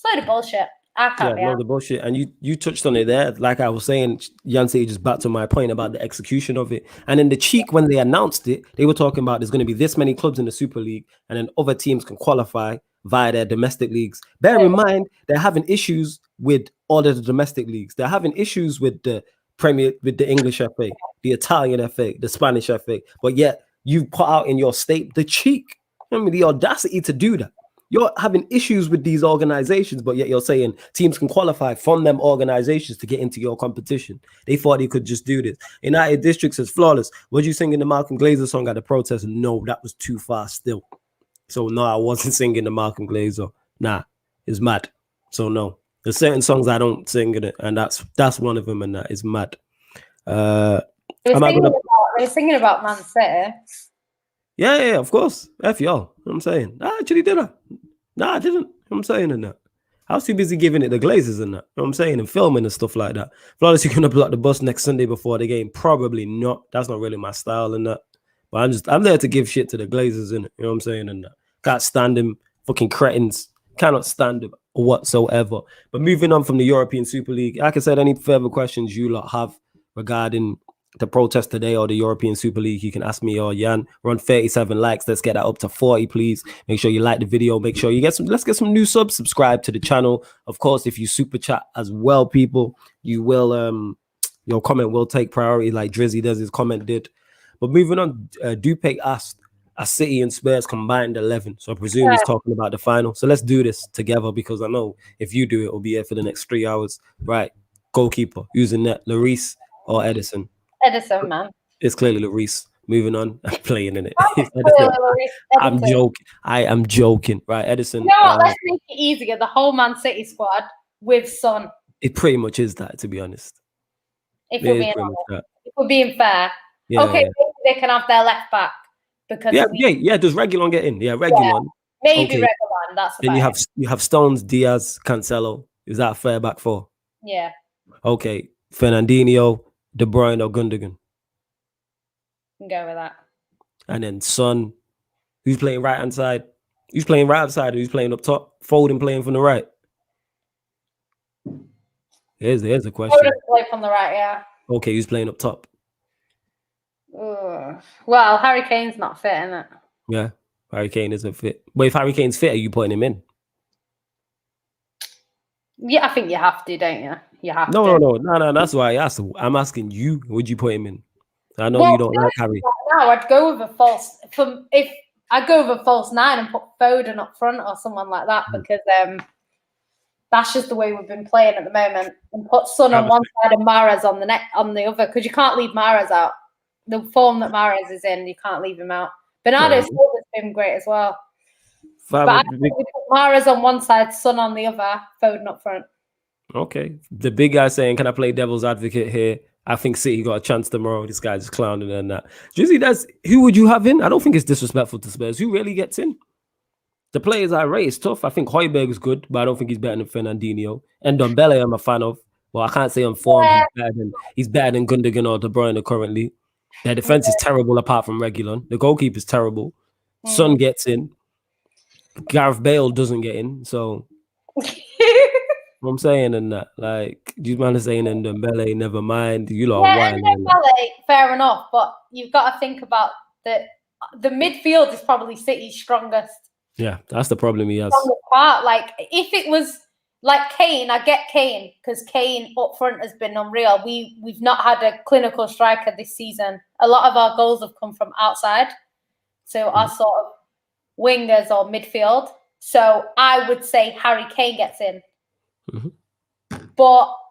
load of bullshit. I can't be the bullshit. And you touched on it there. Like I was saying, Yancey, just back to my point about the execution of it. And in the cheek, when they announced it, they were talking about there's going to be this many clubs in the Super League, and then other teams can qualify via their domestic leagues. Bear in mind, they're having issues with all of the domestic leagues. They're having issues with the Premier, with the English FA, the Italian FA, the Spanish FA. But yet you put out in your state the cheek, the audacity to do that. You're having issues with these organizations, but yet you're saying teams can qualify from them organizations to get into your competition. They thought they could just do this. United Districts is flawless. What you singing the Malcolm Glazer song at the protest? No, that was too fast still. So no, I wasn't singing the Malcolm Glazer. Nah, it's mad. So no, there's certain songs I don't sing in it, and that's one of them, and that is mad. They were singing about Man City. Yeah, of course. F y'all. I'm saying. I actually did that. No, I didn't. I'm saying in that. I was too busy giving it the Glazers and that. You know what I'm saying? And filming and stuff like that. Flawless, you gonna block the bus next Sunday before the game? Probably not. That's not really my style and that. But I'm there to give shit to the Glazers, innit? You know what I'm saying? And that. Can't stand them. Fucking cretins. Cannot stand them whatsoever. But moving on from the European Super League, like I said, any further questions you lot have regarding the protest today or the European Super League, you can ask me or Jan. We're on 37 likes. Let's get that up to 40, please. Make sure you like the video. Make sure you let's get some new subs. Subscribe to the channel. Of course, if you super chat as well, people, you will your comment will take priority like Drizzy does, his comment did. But moving on, Dupek asked, a City and Spurs combined 11. So I presume he's talking about the final. So let's do this together because I know if you do it, it'll be here for the next 3 hours. Right. Goalkeeper using that, Lloris or Edison? Edison, man. It's clearly Lloris. Moving on. I'm playing in it. I'm joking. I am joking. Right, Edison. You know what? Let's make it easier. The whole Man City squad with Son. It pretty much is that, to be honest. If we're being fair. Yeah, okay, they can have their left back. Because does Reguilon get in? Yeah, Reguilon. Yeah, maybe okay. Reguilon. That's then you have Stones, Diaz, Cancelo. Is that a fair back four? Yeah. Okay, Fernandinho, De Bruyne, or Gundogan. Go with that. And then Son, who's playing right hand side? Who's playing right hand side? Who's playing up top? Foden playing from the right. Here's the question. Foden play from the right, yeah. Okay, who's playing up top? Well, Harry Kane's not fit, isn't it? Yeah, Harry Kane isn't fit. But if Harry Kane's fit, are you putting him in? Yeah, I think you have to, don't you? You have to. No. That's why I asked. I'm asking you, would you put him in? I know you don't like Harry. No, I'd go with a false. If I go with a false 9 and put Foden up front or someone like that, because that's just the way we've been playing at the moment. And put Son on one side and Mahrez on the other, because you can't leave Mahrez out. The form that Mahrez is in, you can't leave him out. Bernardo Silva's been great as well. But I think we put Mahrez on one side, Son on the other, Foden up front. Okay. The big guy saying, can I play devil's advocate here? I think City got a chance tomorrow. This guy's just clowning and that. Who would you have in? I don't think it's disrespectful to Spurs. Who really gets in? The players I rate is tough. I think Højbjerg is good, but I don't think he's better than Fernandinho. And Ndombele, I'm a fan of. Well, I can't say on form. He's better than Gundogan or De Bruyne currently. Their defense is terrible apart from Reguilon. The goalkeeper is terrible. Son gets in. Gareth Bale doesn't get in. So what I'm saying in that, like, these man are saying in Ndombele, never mind. You lot are Ndombele, fair enough, but you've got to think about the midfield is probably City's strongest. Yeah, that's the problem he has. Part. Like, if it was like Kane, I get Kane, because Kane up front has been unreal. We've not had a clinical striker this season. A lot of our goals have come from outside. So our sort of wingers or midfield. So I would say Harry Kane gets in.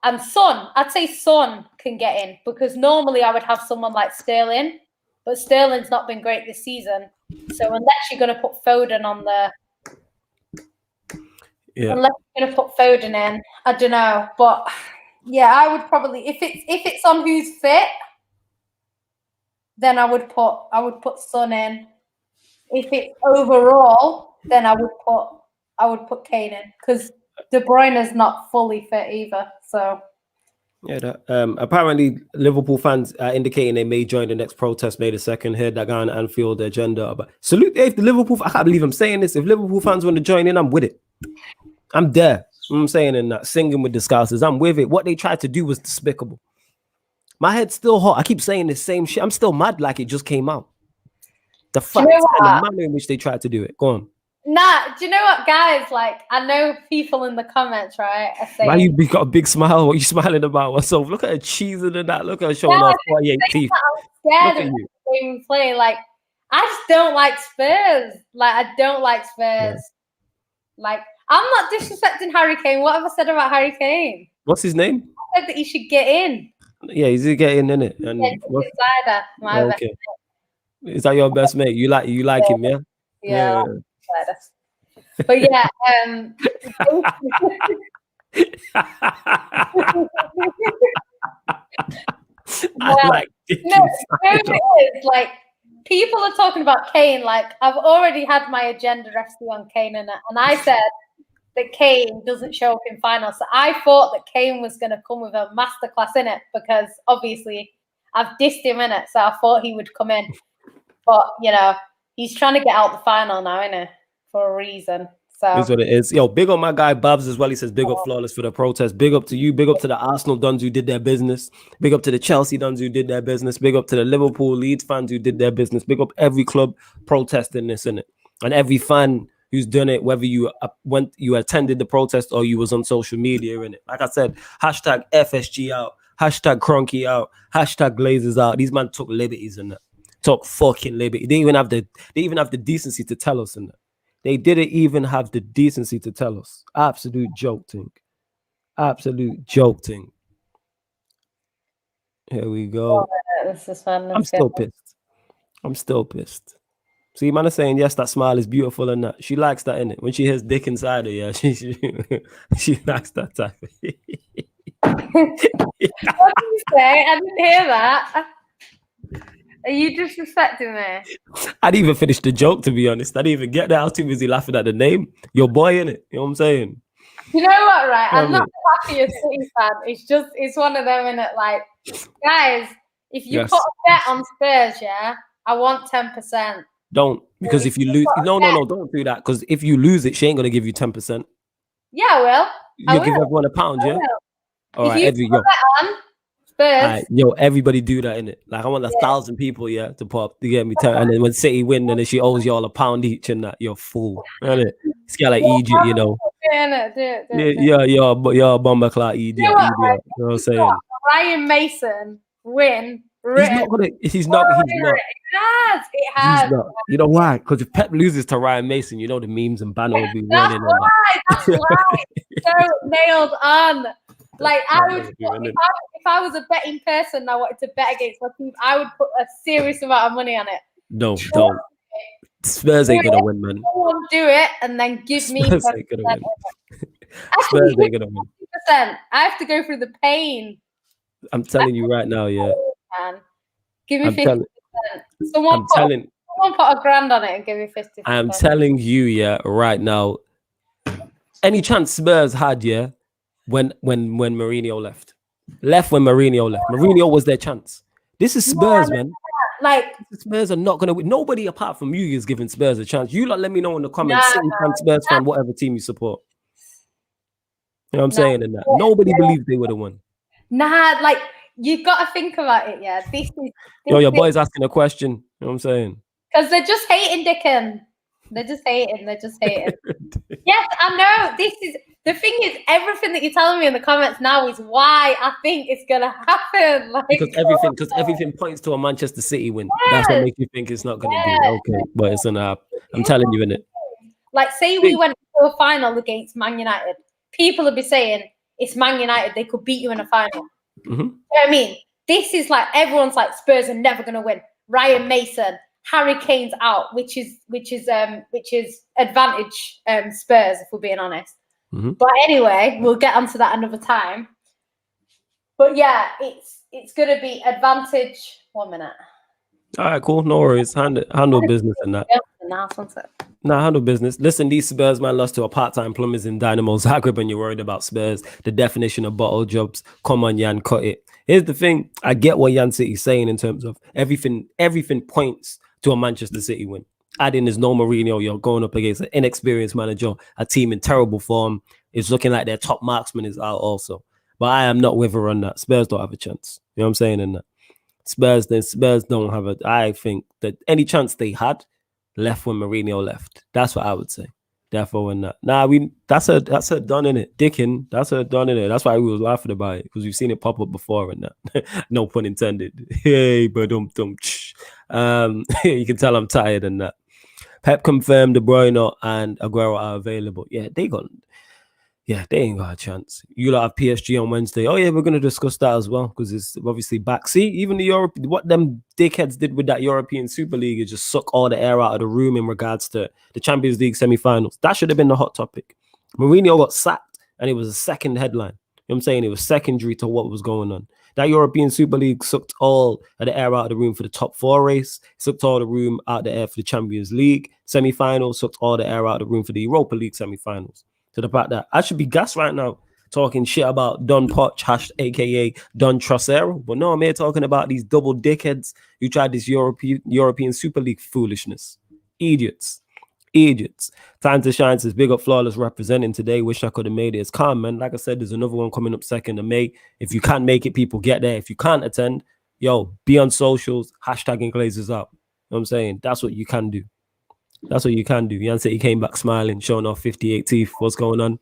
And Son, I'd say Son can get in, because normally I would have someone like Sterling, but Sterling's not been great this season. So unless you're going to put Foden on the, unless you're going to put Foden in, I don't know. But yeah, I would probably, if it's on who's fit, then I would put Son in. If it's overall, then I would put Kane in, because De Bruyne is not fully fit either. So yeah, apparently Liverpool fans are indicating they may join the next protest May the 2nd. Here, Dagan and Anfield agenda. But salute if the Liverpool. I can't believe I'm saying this. If Liverpool fans want to join in, I'm with it. I'm there. I'm saying and that singing with the Scousers. I'm with it. What they tried to do was despicable. My head's still hot. I keep saying the same shit. I'm still mad like it just came out. The fact and the manner in which they tried to do it. Go on. Nah, do you know what, guys? Like, I know people in the comments, right? Are saying, why you got a big smile? What are you smiling about? Yourself? Look at her cheesing and that. Look at her showing off 48 teeth. I'm scared of the game we play. Like, I just don't like Spurs. Like, I don't like Spurs. Yeah. Like, I'm not disrespecting Harry Kane. What have I said about Harry Kane? What's his name? I said that he should get in. Yeah, he's get in, innit? And okay. Is that your best mate? You like him, yeah? Yeah. But yeah, it is like people are talking about Kane. Like, I've already had my agenda resting on Kane, and I said that Kane doesn't show up in finals. So I thought that Kane was going to come with a masterclass in it, because obviously I've dissed him in it, so I thought he would come in. But you know, he's trying to get out the final now, isn't he? For a reason. So is what it is. Yo, big up my guy Babs as well. He says big up Flawless for the protest. Big up to you. Big up to the Arsenal duns who did their business. Big up to the Chelsea duns who did their business. Big up to the Liverpool Leeds fans who did their business. Big up every club protesting this, innit? And every fan who's done it, whether you attended the protest or you was on social media, innit? Like I said, hashtag FSG out, hashtag Cronky out, hashtag Glazers out. These men took liberties in that. Talk fucking liberty. They even have the decency to tell us in that. They didn't even have the decency to tell us. Absolute joke thing. Absolute joke thing. Here we go. This is fun. I'm still pissed. I'm still pissed. See, man is saying, yes, that smile is beautiful and that. She likes that, innit? When she hears dick inside her, yeah, she likes that type of What did you say? I didn't hear that. Are you disrespecting me? I didn't even finish the joke, to be honest. I didn't even get that. I was too busy laughing at the name. Your boy, innit? You know what I'm saying? You know what, right? You know I'm not the happiest City fan. It's one of them, innit? Like, guys, if you put a bet on Spurs, yeah, I want 10%. Don't, because if you lose, no, don't do that. Because if you lose it, she ain't gonna give you 10%. Yeah, I will. You'll give everyone £1, yeah? All right, if you put a bet on Spurs, yo, everybody do that, innit? Like, I want 1,000 people, yeah, to pop to get me 10. And then when City win, and then she owes y'all £1 each and that, you're a fool, innit? It's kind of like Egypt, you know. Yeah, you're bomber clock idiot. You know what I'm saying? Ryan Mason win. He's not gonna. He's not. It has. He's not. You know why? Because if Pep loses to Ryan Mason, you know the memes and banner will be running. That's why. So nailed on. Like if I was a betting person and I wanted to bet against my team, I would put a serious amount of money on it. No, don't. Spurs ain't gonna win, man. Someone do it and then give me. Spurs ain't gonna win. Spurs ain't gonna win. I have to go through the pain. I'm telling you right now, yeah. Give me 50%. Someone put £1,000 on it and give me 50%. I'm telling you, yeah, right now. Any chance Spurs had, yeah, when Mourinho left when Mourinho left. Mourinho was their chance. This is Spurs, man. Like Spurs are not gonna win. Nobody apart from you is giving Spurs a chance. You lot let me know in the comments. City fan, Spurs fan, whatever team you support. You know what I'm saying? In that nobody believes they would have won. Nah, like you got to think about it. Yeah, your boy's asking a question. You know what I'm saying? Because they're just hating Dickon. They're just hating. Yes, I know. This is the thing. Is everything that you're telling me in the comments now is why I think it's gonna happen. Like because everything points to a Manchester City win. Yes. That's what makes you think it's not gonna be okay, but it's gonna happen. I'm telling you, innit? Like, say we went to a final against Man United, people would be saying it's Man United. They could beat you in a final. Mm-hmm. You know what I mean? This is like everyone's like Spurs are never gonna win. Ryan Mason. Harry Kane's out, which is advantage Spurs, if we're being honest. Mm-hmm. But anyway, we'll get onto that another time. But yeah, it's gonna be advantage. 1 minute. All right, cool. No worries. Handle business in that. Handle business. Listen, these Spurs man lost to a part-time plumbers in Dynamo Zagreb, and you're worried about Spurs. The definition of bottle jobs. Come on, Jan, cut it. Here's the thing. I get what Jan City's saying in terms of everything points to a Manchester City win. Adding is no Mourinho. You're going up against an inexperienced manager, a team in terrible form. It's looking like their top marksman is out also. But I am not with her on that. Spurs don't have a chance. You know what I'm saying in that? Spurs don't have I think that any chance they had left when Mourinho left. That's what I would say. Therefore, when that. That's a done in it. Dickin, that's a done in it. That's why we was laughing about it, because we've seen it pop up before and that. No pun intended. Hey, but you can tell I'm tired and that. Pep confirmed De Bruyne and Aguero are available. Yeah, they ain't got a chance. You lot have PSG on Wednesday. Oh yeah, we're gonna discuss that as well, because it's obviously back. See, even the what them dickheads did with that European Super League is just suck all the air out of the room in regards to the Champions League semi-finals. That should have been the hot topic. Mourinho got sacked, and it was a second headline. You know what I'm saying? It was secondary to what was going on. That European Super League sucked all of the air out of the room for the top 4 race, sucked all the room out the air for the Champions League semi-finals, sucked all the air out of the room for the Europa League semi-finals. To the fact that I should be gassed right now talking shit about Don Poch, aka Don Trocero. But no, I'm here talking about these double dickheads who tried this European Super League foolishness. Idiots. Time to shine says big up Flawless representing today. Wish I could have made it. It's calm, man. Like I said, there's another one coming up 2nd of May. If you can't make it, people get there. If you can't attend, be on socials, # Glazers out. You know what I'm saying? That's what you can do. Jan said he came back smiling, showing off 58 teeth. What's going on?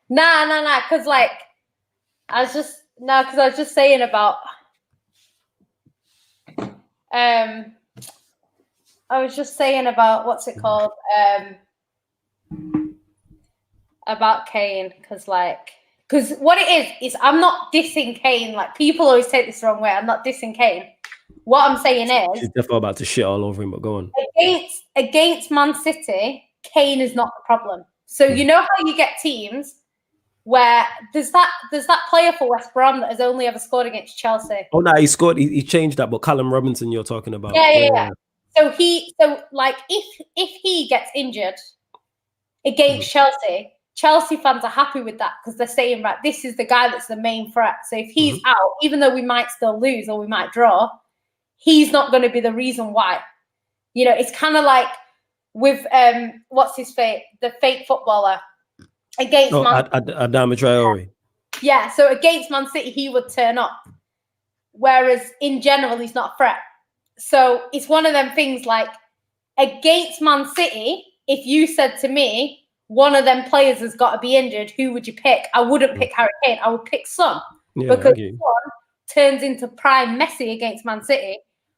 Nah. Because I was just saying about I was just saying about what's it called? About Kane, because what it is I'm not dissing Kane. Like, people always take this the wrong way. I'm not dissing Kane. What I'm saying is, she's definitely about to shit all over him. But go on. Against Man City, Kane is not the problem. So you know how you get teams where there's that player for West Brom that has only ever scored against Chelsea. Oh no, he scored. He changed that. But Callum Robinson, you're talking about. Yeah. So if he gets injured against Chelsea fans are happy with that because they're saying, right, this is the guy that's the main threat. So if he's out, even though we might still lose or we might draw, he's not going to be the reason why. You know, it's kind of like with what's his fate, the fake footballer against Adama Traore. Yeah, so against Man City, he would turn up. Whereas in general, he's not a threat. So it's one of them things like against Man City, if you said to me, one of them players has got to be injured, who would you pick? I wouldn't pick Harry Kane. I would pick Son. Because Son turns into prime Messi against Man City.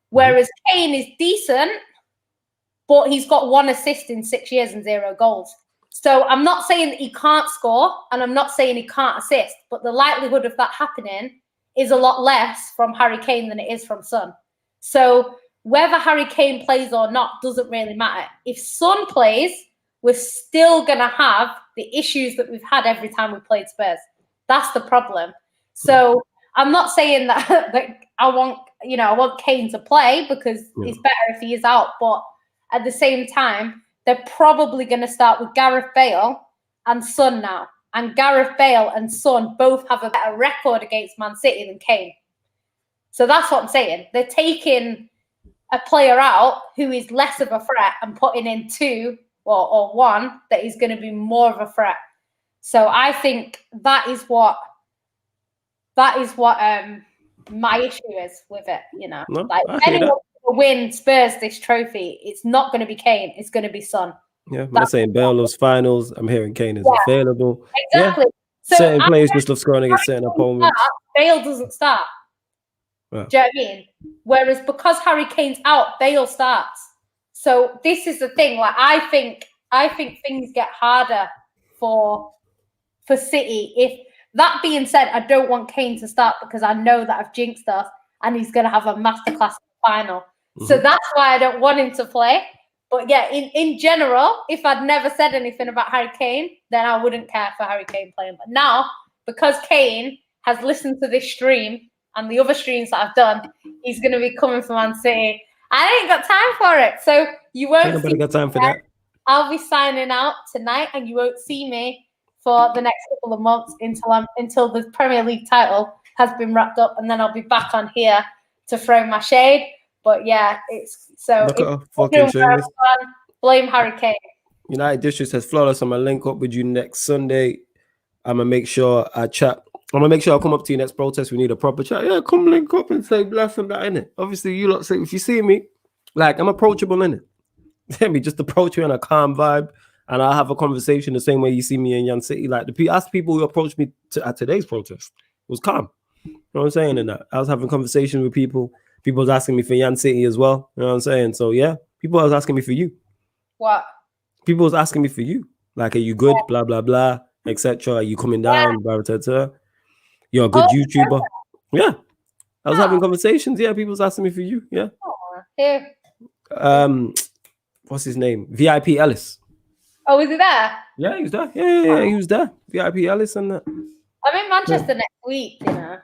Whereas Kane is decent, but he's got 1 assist in 6 years and 0 goals. So I'm not saying that he can't score, and I'm not saying he can't assist, but the likelihood of that happening is a lot less from Harry Kane than it is from Son. So whether Harry Kane plays or not doesn't really matter. If Son plays, we're still going to have the issues that we've had every time we played Spurs. That's the problem. So I'm not saying that I want Kane to play because it's better if he is out, but at the same time, they're probably going to start with Gareth Bale and Son now. And Gareth Bale and Son both have a better record against Man City than Kane. So that's what I'm saying. They're taking a player out who is less of a threat and putting in 2 or 1 that is going to be more of a threat. So I think that is what my issue is with it. You know, if anyone will win Spurs this trophy, it's not going to be Kane. It's going to be Son. Yeah, I'm not saying Bale loves finals. I'm hearing Kane is available. Exactly. Yeah. So certain players just love scoring against certain opponents. Bale doesn't start. Wow. Do you know what I mean? Whereas because Harry Kane's out, Bale starts. So this is the thing. Like I think things get harder for City. If that being said, I don't want Kane to start because I know that I've jinxed us and he's going to have a masterclass final. So that's why I don't want him to play. But yeah, in general, if I'd never said anything about Harry Kane, then I wouldn't care for Harry Kane playing. But now, because Kane has listened to this stream and the other streams that I've done, he's going to be coming for Man City. I ain't got time for it. So you won't Ain't nobody got time for that. I'll be signing out tonight and you won't see me for the next couple of months until the Premier League title has been wrapped up, and then I'll be back on here to throw my shade. But yeah, it's so blame Harry Kane. United District says flawless. I'm gonna link up with you next Sunday. I'm gonna make sure I chat. I'm gonna make sure I come up to you next protest. We need a proper chat. Yeah, come link up and say bless and that, innit? Obviously, you lot say if you see me, like I'm approachable, innit? Let me just approach you in a calm vibe, and I'll have a conversation the same way you see me in Yan City. Like ask people who approached me at today's protest. It was calm. You know what I'm saying? And that I was having conversations with people. People was asking me for Yan City as well. You know what I'm saying? So yeah, people was asking me for you. What? People was asking me for you. Like, are you good? Yeah. Blah blah blah, etc. Are you coming down? Blah, blah, blah. You're a good YouTuber. Yeah, I was having conversations. Yeah, people was asking me for you. Yeah. What's his name? VIP Ellis. Oh, was he there? Yeah, he was there. Yeah, he was there. VIP Ellis and that. I'm in Manchester next week, you know.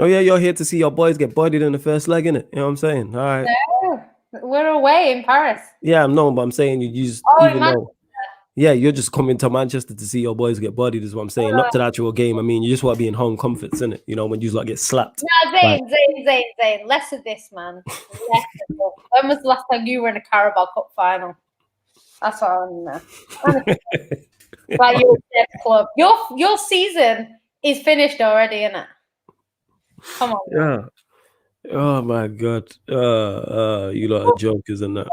Oh yeah, you're here to see your boys get bodied in the first leg, innit? You know what I'm saying? All right. No, we're away in Paris. Yeah, I'm but I'm saying you just even though. Yeah, you're just coming to Manchester to see your boys get bodied, is what I'm saying. Not to the actual game. I mean, you just want to be in home comforts, innit? You know, when you like get slapped. No, Zayn. Less of this, man. Less of this. When was the last time you were in a Carabao Cup final? That's what I want to know. Like your club. Your season is finished already, isn't it? Come on. Yeah. Oh my God. You lot are jokers and that.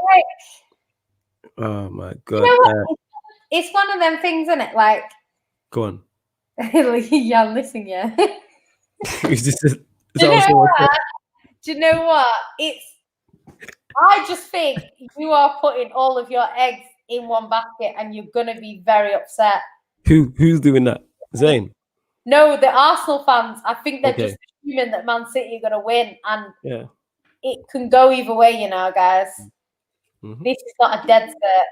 Oh my God. You know what? It's one of them things, isn't it? Like, go on. Yeah, listen, yeah. Do Do you know what? I just think you are putting all of your eggs in one basket and you're going to be very upset. Who's doing that? Zayn? No, the Arsenal fans. I think they're just assuming that Man City are going to win, and it can go either way, you know, guys. This is not a dead set.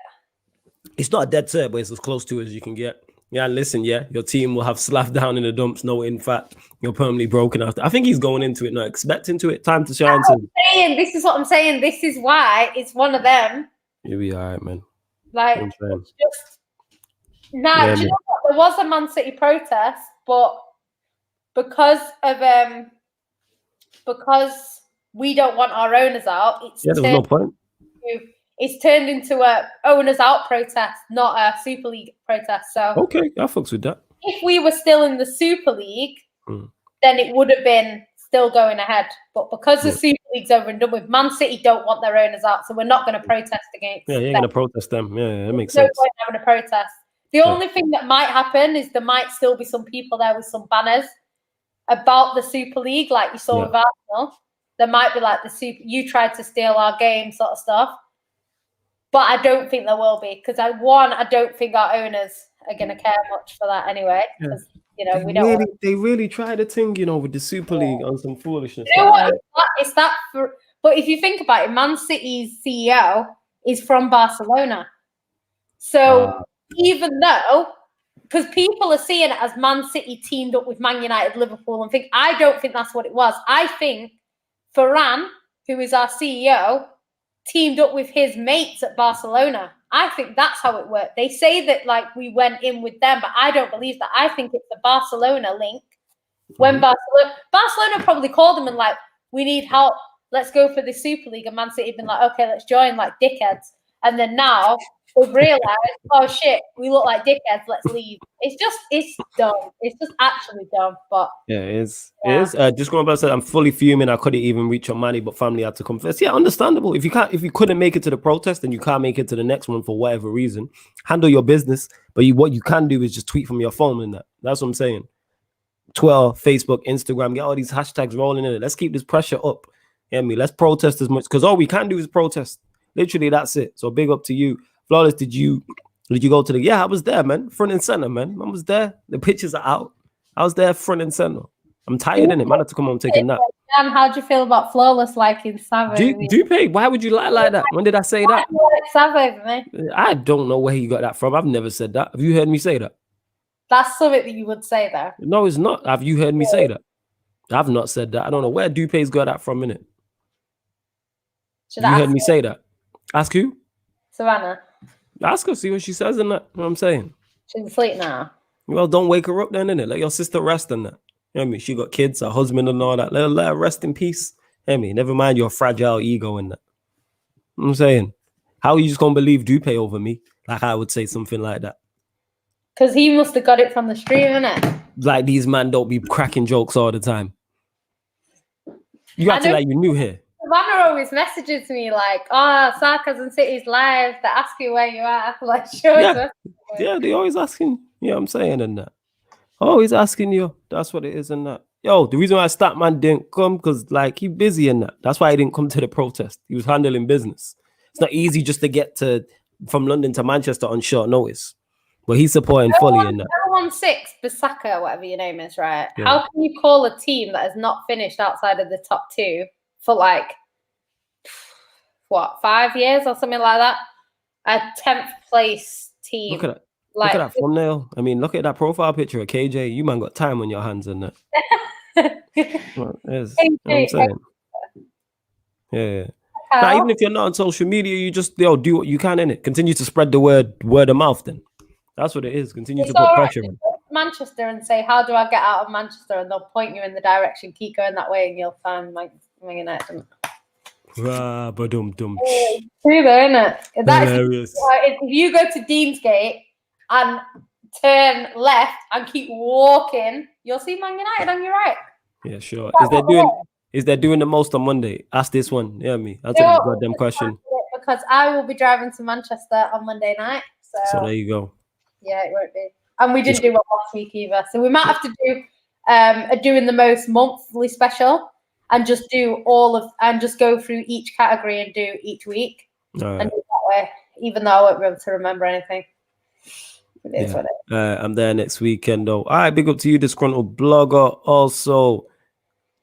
It's not a dead set, but it's as close to it as you can get. Yeah, listen, your team will have slapped down in the dumps. No, in fact, you're permanently broken after. I think he's going into it, not expecting to it. Time to shine. This is what I'm saying. This is why it's one of them. You'll be all right, man. Like, it's just... Now, do you know what? There was a Man City protest, but because we don't want our owners out, there's no point. It's turned into a owners out protest, not a Super League protest. So okay, I fucks with that. If we were still in the Super League, then it would have been still going ahead. But because the Super League's over and done with, Man City don't want their owners out, so we're not going to protest against. Yeah, you're going to protest them. Yeah, that makes sense. No point having a protest. The only thing that might happen is there might still be some people there with some banners about the Super League, like you saw with Arsenal. There might be like you tried to steal our game sort of stuff. But I don't think there will be, because I don't think our owners are going to care much for that anyway. Because you know they really tried a thing, you know, with the Super League on some foolishness. You know what? It's that but if you think about it, Man City's CEO is from Barcelona, so even though, because people are seeing it as Man City teamed up with Man United, Liverpool, and I don't think that's what it was. I think Ferran, who is our CEO, teamed up with his mates at Barcelona. I think that's how it worked. They say that like we went in with them, but I don't believe that. I think it's the Barcelona link. When Barcelona probably called them and like, we need help. Let's go for the Super League. And Man City have been like, okay, let's join, like dickheads. And then now we've realized, oh shit, we look like dickheads. Let's leave. It's dumb. It's just actually dumb. But yeah, it is. Just going back to that, I'm fully fuming. I couldn't even reach on money, but family had to come first. Yeah, understandable. If you couldn't make it to the protest and you can't make it to the next one for whatever reason, handle your business. But what you can do is just tweet from your phone and that's what I'm saying. Twitter, Facebook, Instagram, get all these hashtags rolling in it. Let's keep this pressure up. Let's protest as much, because all we can do is protest. Literally, that's it. So big up to you. Flawless, did you go to the... Yeah, I was there, man. Front and center, man. I was there. The pictures are out. I was there front and center. I'm tired, innit? Man, I had to come home and take a nap. How'd you feel about Flawless liking Sav? Dupe, why would you lie like that? When did I say that? Sav over me. I don't know where you got that from. I've never said that. Have you heard me say that? That's something that you would say, though. No, it's not. Have you heard me say that? I've not said that. I don't know where Dupe's got that from, innit? You heard me say that? Ask who? Savannah. Ask her, see what she says in that. You know what I'm saying? She's asleep now. Well, don't wake her up then, innit? Let your sister rest in that. You know what I mean? She got kids, a husband and all that. Let her rest in peace. You know what I mean? Never mind your fragile ego in that. You know what I'm saying? How are you just going to believe Dupe over me? Like I would say something like that. Because he must have got it from the stream, innit? Like these man don't be cracking jokes all the time. You acting like you knew here. Savannah always messages me like, oh, Sarcasm City's live. They ask you where you are. Like, sure. Yeah, they always asking. You know what I'm saying? And that. Always asking you. That's what it is and that. Yo, the reason why Statman didn't come, because like he busy in that. That's why he didn't come to the protest. He was handling business. It's not easy just to get from London to Manchester on short notice. But he's supporting fully in that. 016, Basaka, whatever your name is, right? Yeah. How can you call a team that has not finished outside of the top two for like, 5 years or something like that? A 10th place team. Look at that thumbnail. I mean, look at that profile picture of KJ. You man got time on your hands in that. Well, you know what I'm saying? Yeah. Now, even if you're not on social media, you just do what you can in it. Continue to spread the word of mouth then. That's what it is. Continue to put pressure on. Manchester and say, how do I get out of Manchester? And they'll point you in the direction. Keep going that way and you'll find Man United. Ba-dum-dum. True though, isn't it? Hilarious. If you go to Deansgate and turn left and keep walking, you'll see Man United on your right. Yeah, sure. Is they doing the most on Monday? Ask this one. Yeah, me. I'll take a goddamn question. Because I will be driving to Manchester on Monday night. So there you go. Yeah, it won't be. And we didn't do one last week either. So we might have to do a Doing the Most monthly special. and just just go through each category and do each week. And do it that way, even though I won't be able to remember anything. It is what it is. I'm there next weekend though. All right, big up to you, disgruntled blogger. Also,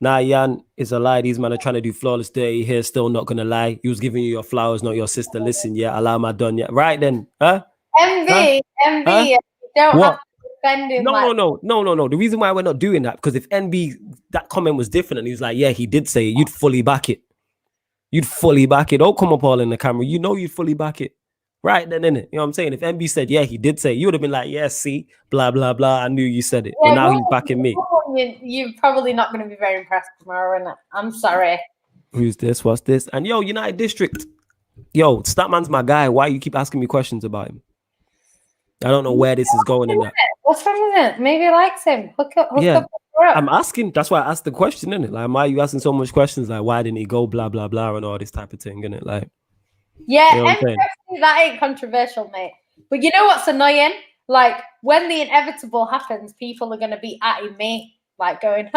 Jan is a lie. These men are trying to do flawless dirty here. Still not gonna lie. He was giving you your flowers, not your sister. Listen, yeah, allow my done yet. Right then, huh? MV, Huh? you don't What? have to defend him. No. The reason why we're not doing that, because if NB, that comment was different and he was like, yeah, he did say it, you'd fully back it. You'd fully back it. Don't come up all in the camera. You know you'd fully back it. Right then, innit? You know what I'm saying? If NB said, yeah, he did say it, you would have been like, yeah, see, blah, blah, blah. I knew you said it. Yeah, but now he's backing me. You're probably not going to be very impressed tomorrow, innit? I'm sorry. Who's this? What's this? And yo, United District. Yo, Statman's my guy. Why you keep asking me questions about him? I don't know where this is going in that. What's wrong with it? Maybe he likes him. Hook up. I'm asking. That's why I asked the question, innit? Like, why are you asking so much questions? Like, why didn't he go? Blah blah blah, and all this type of thing, innit? Like, yeah, you know that ain't controversial, mate. But you know what's annoying? Like, when the inevitable happens, people are gonna be atting me, like going,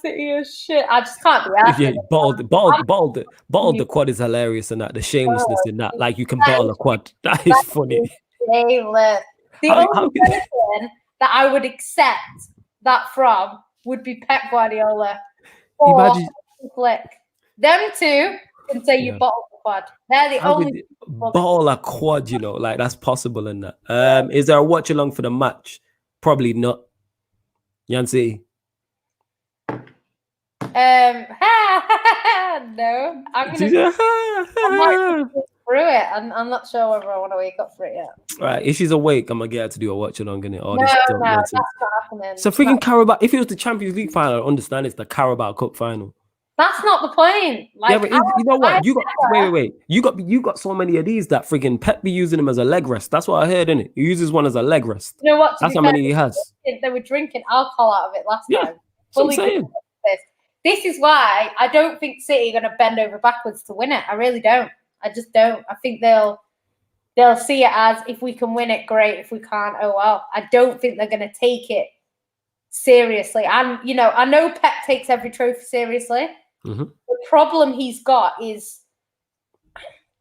City is shit. I just can't be asked. Yeah, bottled the quad is hilarious, and that the shamelessness in that. Like, you can bottle a quad. That is funny. Shameless. The only person that I would accept that from would be Pep Guardiola or Flick. Them two can say you bottled the quad. They're the only bottle a quad, you know, like that's possible in that. Is there a watch along for the match? Probably not. Yancy. No. I'm gonna through it. I'm not sure whether I want to wake up for it yet. All right, if she's awake, I'm gonna get her to do a watch along in it. No, that's not happening. So freaking Carabao. If it was the Champions League final, I understand it's the Carabao Cup final. That's not the point. Like, yeah, but you know what? You got wait. You got so many of these that freaking Pep be using them as a leg rest. That's what I heard, innit? He uses one as a leg rest. You know what? That's how many he has. They were drinking alcohol out of it last time. That's what I'm saying. This is why I don't think City are going to bend over backwards to win it. I really don't. I just don't. I think they'll see it as, if we can win it, great. If we can't, oh well. I don't think they're going to take it seriously. And, you know, I know Pep takes every trophy seriously. Mm-hmm. The problem he's got is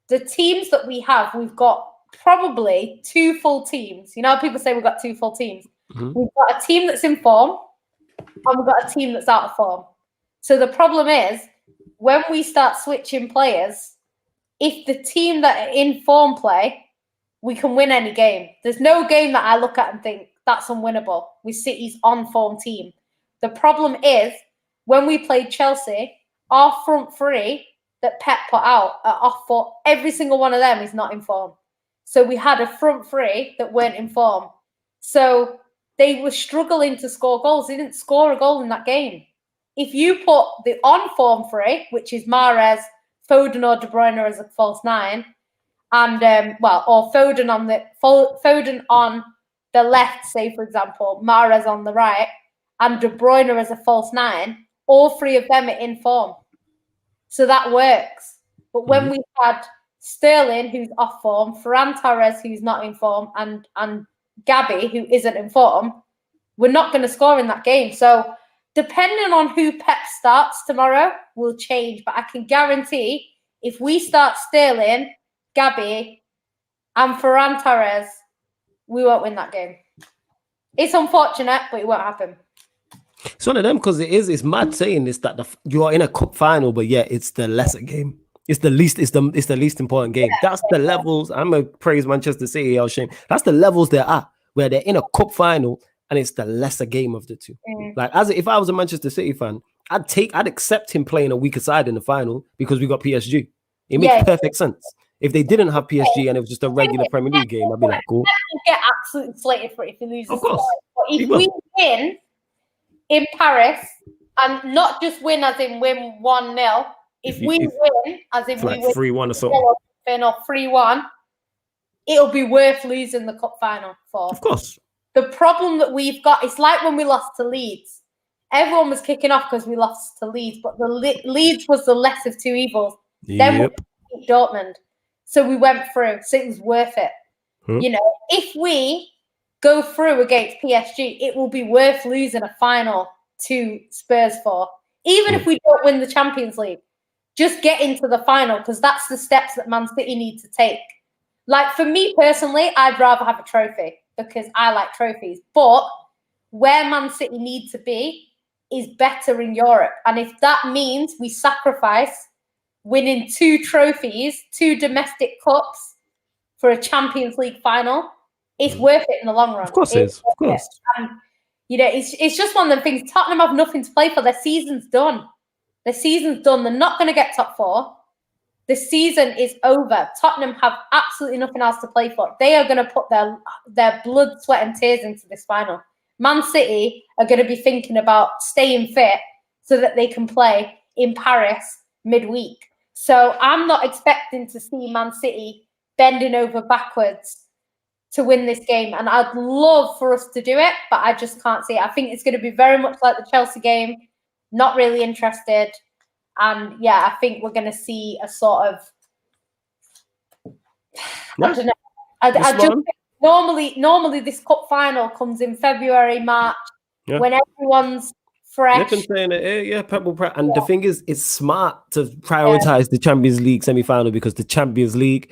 the teams that we have, we've got probably two full teams. You know how people say we've got two full teams? Mm-hmm. We've got a team that's in form and we've got a team that's out of form. So the problem is, when we start switching players, if the team that are in form play, we can win any game. There's no game that I look at and think that's unwinnable with City's on-form team. The problem is, when we played Chelsea, our front three that Pep put out are off form. Every single one of them is not in form. So we had a front three that weren't in form. So they were struggling to score goals. They didn't score a goal in that game. If you put the on-form three, which is Mahrez, Foden or De Bruyne as a false nine, and or Foden on the left, say for example, Mahrez on the right, and De Bruyne as a false nine, all three of them are in form. So that works. But when we had Sterling, who's off form, Ferran Torres, who's not in form, and Gabby, who isn't in form, we're not going to score in that game. So depending on who Pep starts tomorrow will change. But I can guarantee if we start Sterling, Gabby, and Ferran Torres, we won't win that game. It's unfortunate, but it won't happen. It's one of them, because it's mad saying this, that you are in a cup final, but yeah, it's the lesser game. It's the least important game. That's the levels. I'm gonna praise Manchester City, shame. That's the levels they're at, where they're in a cup final and it's the lesser game of the two. Like, if I was a Manchester City fan, I'd accept him playing a weaker side in the final because we got PSG. It makes perfect sense. If they didn't have PSG and it was just a regular Premier League game, I'd be like, cool. Get absolutely slated for it if he loses. Of course. But if we win in Paris, and not just win as in win 1-0, if we win as in we win 3-1 or something, or 3-1, it'll be worth losing the cup final for. Of course. The problem that we've got, it's like when we lost to Leeds. Everyone was kicking off because we lost to Leeds, but the Leeds was the less of two evils. Then we beat Dortmund. So we went through. So it was worth it. You know, if we go through against PSG, it will be worth losing a final to Spurs for. Even if we don't win the Champions League, just get into the final, because that's the steps that Man City need to take. Like, for me personally, I'd rather have a trophy because I like trophies. But where Man City need to be is better in Europe. And if that means we sacrifice winning 2 trophies, 2 domestic cups for a Champions League final, it's worth it in the long run. Of course it is. Of course. And, you know, it's just one of them things. Tottenham have nothing to play for. Their season's done. Their season's done. They're not going to get top 4. The season is over. Tottenham have absolutely nothing else to play for. They are going to put their blood, sweat, and tears into this final. Man City are going to be thinking about staying fit so that they can play in Paris midweek. So I'm not expecting to see Man City bending over backwards to win this game. And I'd love for us to do it, but I just can't see it. I think it's going to be very much like the Chelsea game. Not really interested. And yeah, I think we're going to see a sort of, I don't know. I just think normally this cup final comes in February, March, when everyone's fresh. And the thing is, it's smart to prioritize the Champions League semi-final because the Champions League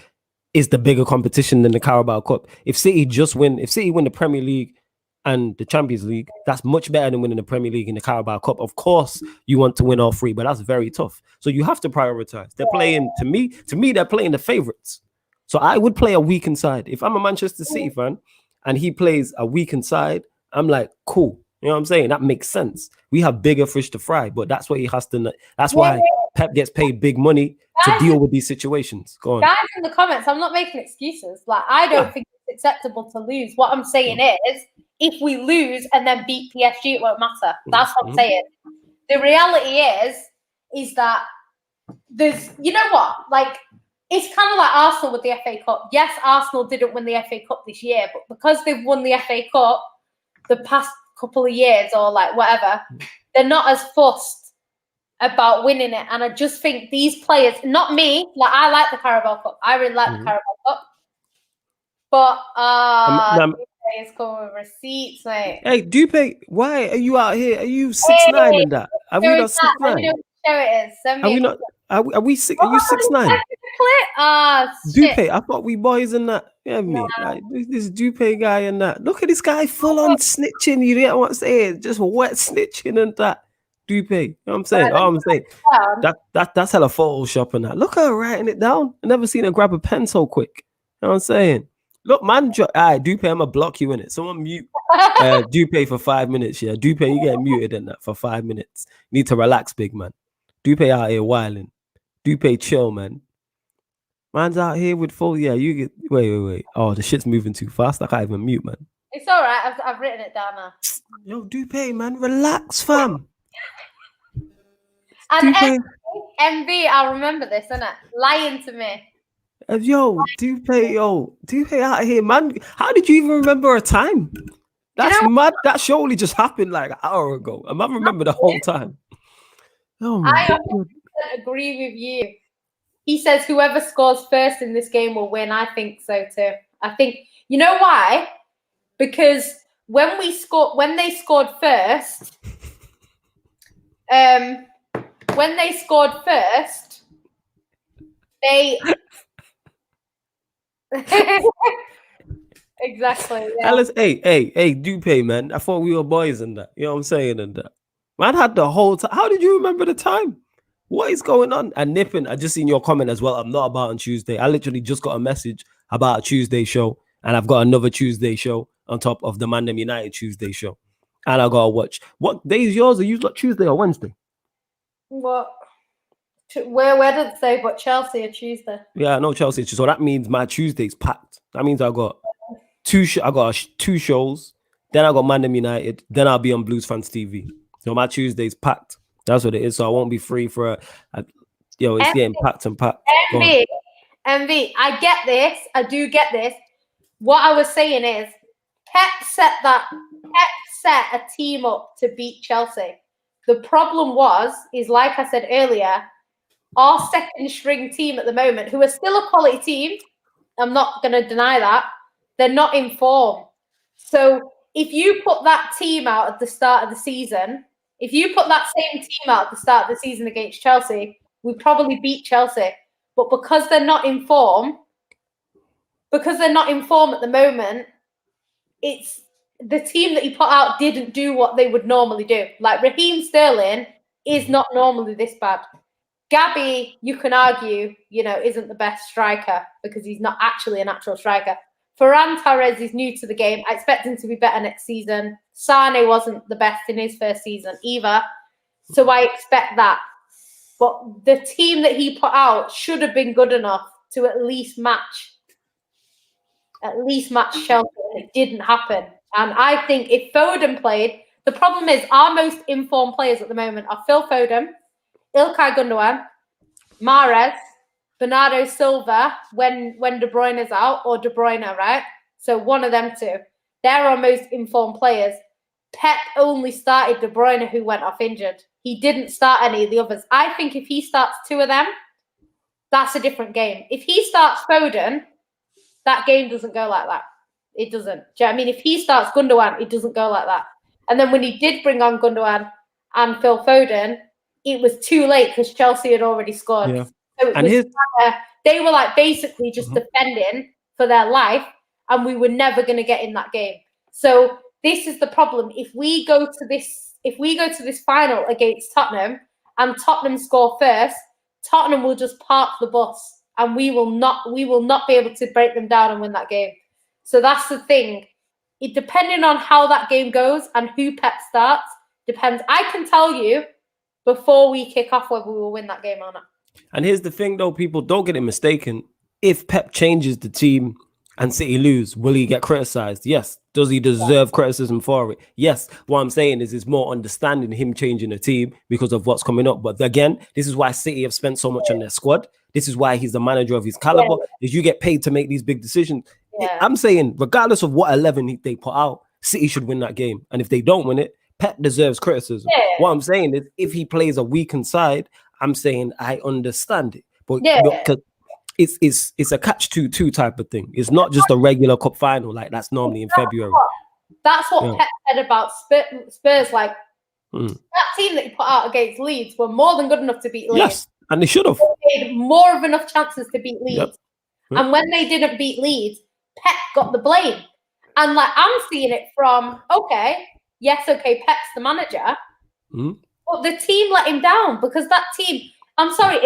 is the bigger competition than the Carabao Cup. If City win the Premier League and the Champions League, that's much better than winning the Premier League and the Carabao Cup. Of course, you want to win all 3, but that's very tough. So you have to prioritize. They're playing, to me, they're playing the favorites. So I would play a weakened side. If I'm a Manchester City fan and he plays a weakened side, I'm like, cool. You know what I'm saying? That makes sense. We have bigger fish to fry, but that's what he has to. That's why Pep gets paid big money to deal with these situations. Go on. Guys in the comments, I'm not making excuses. Like, I don't think it's acceptable to lose. What I'm saying is, if we lose and then beat PSG, it won't matter. That's what I'm saying. The reality is that there's, you know what? Like, it's kind of like Arsenal with the FA Cup. Yes, Arsenal didn't win the FA Cup this year, but because they've won the FA Cup the past couple of years or like whatever, they're not as fussed about winning it. And I just think these players, not me, like I like the Carabao Cup. I really like the Carabao Cup. But it's called with receipts, mate. Hey, Dupe, why are you out here? Are you 6'9" in that? Are we not 6'9"? Let me know what show it is. Send me are we not? Are we 6? Are you 6'9"? Dupe, I thought we boys in that. Yeah, me. Like, this Dupe guy and that. Look at this guy full on snitching. You didn't want to say it. Just wet snitching and that. Dupe. You know what I'm saying? I'm saying that's hella Photoshop and that. Look at her writing it down. I never seen her grab a pen so quick. You know what I'm saying? Look, man, all right, Dupe, I'm gonna block you in it. Someone mute Dupe for 5 minutes. Yeah, Dupe, you get muted in that for 5 minutes. Need to relax, big man. Dupe out here wilding. Dupe, chill, man. Man's out here with full. Yeah, you get. Wait. Oh, the shit's moving too fast. I can't even mute, man. It's all right. I've written it down now. Yo, Dupe, man, relax, fam. And MV, I'll remember this, innit? Lying to me. Yo, Dupe out here, man. How did you even remember a time? That's mad. That surely just happened like an hour ago. I might remember the whole time. Oh my God. I agree with you. He says whoever scores first in this game will win. I think so too. I think, you know why? Because when they scored first, they exactly. Yeah. Alice, hey, Dupe, man. I thought we were boys in that. You know what I'm saying? And that. Man had the whole time. How did you remember the time? What is going on? And Nippin, I just seen your comment as well. I'm not about on Tuesday. I literally just got a message about a Tuesday show, and I've got another Tuesday show on top of the ManDem United Tuesday show. And I gotta watch. What day is yours? Are you like Tuesday or Wednesday? What? Where did it say? But Chelsea or Tuesday? Yeah, no Chelsea. So that means my Tuesday's packed. That means I got two shows. Then I got ManDem United. Then I'll be on Blues Fans TV. So my Tuesday's packed. That's what it is. So I won't be free for it's getting packed and packed. MV, I get this. I do get this. What I was saying is Pep set a team up to beat Chelsea. The problem is like I said earlier, our second string team at the moment, who are still a quality team, I'm not going to deny that, they're not in form. So if you put that team out at the start of the season, If you put that same team out at the start of the season against Chelsea, we probably beat Chelsea. But because they're not in form, at the moment, it's the team that he put out didn't do what they would normally do. Like Raheem Sterling is not normally this bad. Gabby, you can argue, isn't the best striker because he's not actually an actual striker. Ferran Torres is new to the game. I expect him to be better next season. Sane wasn't the best in his first season either. So I expect that. But the team that he put out should have been good enough to at least match Chelsea. And it didn't happen. And I think if Foden played, the problem is our most informed players at the moment are Phil Foden, Ilkay Gundogan, Mahrez, Bernardo Silva when De Bruyne is out, or De Bruyne, right? So one of them two. They're our most informed players. Pep only started De Bruyne, who went off injured. He didn't start any of the others. I think if he starts two of them, that's a different game. If he starts Foden, that game doesn't go like that. It doesn't. Do you know what I mean? If he starts Gundogan, it doesn't go like that. And then when he did bring on Gundogan and Phil Foden, it was too late because Chelsea had already scored. Yeah. So it was they were like basically just defending for their life, and we were never going to get in that game. So this is the problem. If we go to this final against Tottenham and Tottenham score first, Tottenham will just park the bus, and we will not be able to break them down and win that game. So that's the thing. It depending on how that game goes and who Pep starts depends. I can tell you before we kick off whether we will win that game or not. And here's the thing, though, people don't get it mistaken. If Pep changes the team and City lose, will he get criticised? Yes. Does he deserve criticism for it? Yes. What I'm saying is it's more understanding him changing the team because of what's coming up. But again, this is why City have spent so much on their squad. This is why he's the manager of his caliber. Is you get paid to make these big decisions. I'm saying, regardless of what 11 they put out, City should win that game. And if they don't win it, Pep deserves criticism. What I'm saying is if he plays a weakened side, I'm saying I understand it. But it's a catch-22 type of thing. It's not just a regular cup final like that's normally in February. That's what Pep said about Spurs. Like that team that he put out against Leeds were more than good enough to beat Leeds. Yes, and they should have. They had more of enough chances to beat Leeds. Yep. And when they didn't beat Leeds, Pep got the blame. And like I'm seeing it from Pep's the manager. But the team let him down because that team, I'm sorry,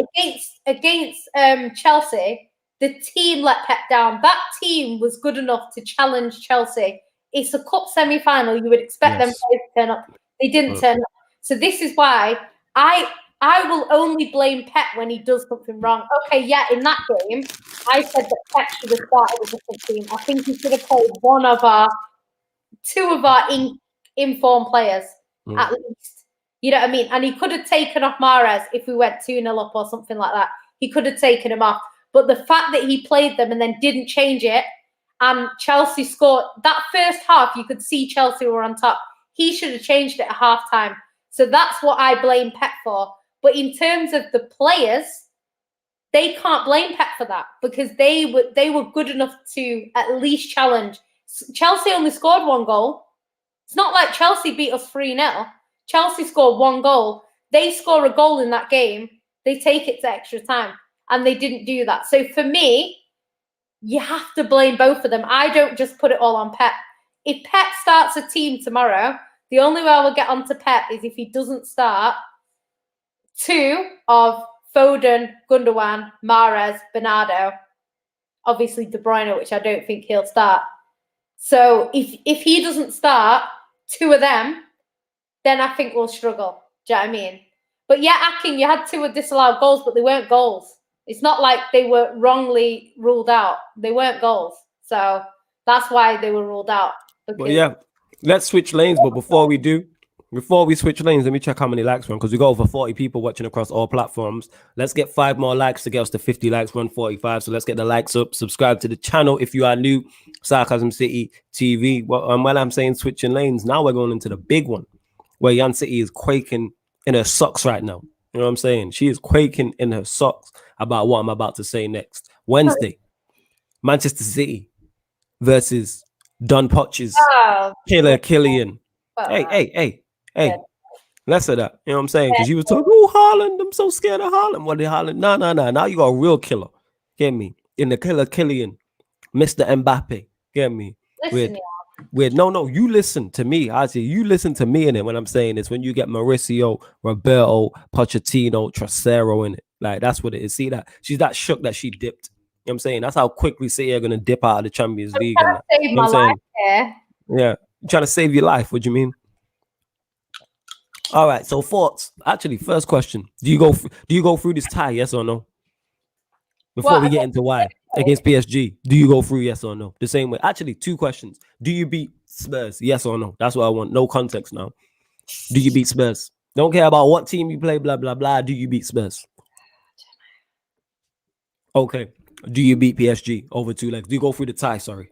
against Chelsea, the team let Pep down. That team was good enough to challenge Chelsea. It's a cup semi-final. You would expect them to turn up. They didn't turn up. So this is why I will only blame Pep when he does something wrong. Okay, in that game, I said that Pep should have started a different team. I think he should have played two of our informed players at least. You know what I mean? And he could have taken off Mahrez if we went 2-0 up or something like that. He could have taken him off. But the fact that he played them and then didn't change it, and Chelsea scored, that first half, you could see Chelsea were on top. He should have changed it at halftime. So that's what I blame Pep for. But in terms of the players, they can't blame Pep for that because they were good enough to at least challenge. Chelsea only scored 1 goal. It's not like Chelsea beat us 3-0. Chelsea scored 1 goal. They score a goal in that game. They take it to extra time. And they didn't do that. So for me, you have to blame both of them. I don't just put it all on Pep. If Pep starts a team tomorrow, the only way I will get onto Pep is if he doesn't start 2 of Foden, Gundogan, Mahrez, Bernardo. Obviously De Bruyne, which I don't think he'll start. So if he doesn't start 2 of them, then I think we'll struggle. Do you know what I mean? But Akin, you had 2 disallowed goals, but they weren't goals. It's not like they were wrongly ruled out. They weren't goals. So that's why they were ruled out. Well, let's switch lanes. But before we switch lanes, let me check how many likes we're on because we got over 40 people watching across all platforms. Let's get 5 more likes to get us to 50 likes. We're on 45. So let's get the likes up. Subscribe to the channel if you are new. Sarcasm City TV. Well, while I'm saying switching lanes, now we're going into the big one where Yan City is quaking in her socks right now. You know what I'm saying? She is quaking in her socks about what I'm about to say next. Wednesday, Manchester City versus Don Poch's Killer Killian. Hey. Less of that. You know what I'm saying? Because you was talking, oh, Haaland, I'm so scared of Haaland. What did Haaland? No. Now you got a real killer. Get me? In the killer Killian, Mr. Mbappe. Get me? Listen, No, you listen to me. I say you listen to me in it when I'm saying this. When you get Mauricio, Roberto, Pochettino, Trasero in it. Like, that's what it is. See that? She's that shook that she dipped. You know what I'm saying? That's how quickly City are going to dip out of the Champions League. And that. Save You know my what I'm life here. Yeah. You're trying to save your life. What do you mean? All right. So thoughts. Actually, first question. Do you go through this tie, yes or no? Before we get into why. Against PSG, do you go through, yes or no? The same way. Actually, two questions. Do you beat Spurs, yes or no? That's what I want. No context now. Do you beat Spurs? Don't care about what team you play, blah, blah, blah. Do you beat Spurs? Okay. Do you beat PSG over 2 legs? Do you go through the tie? Sorry.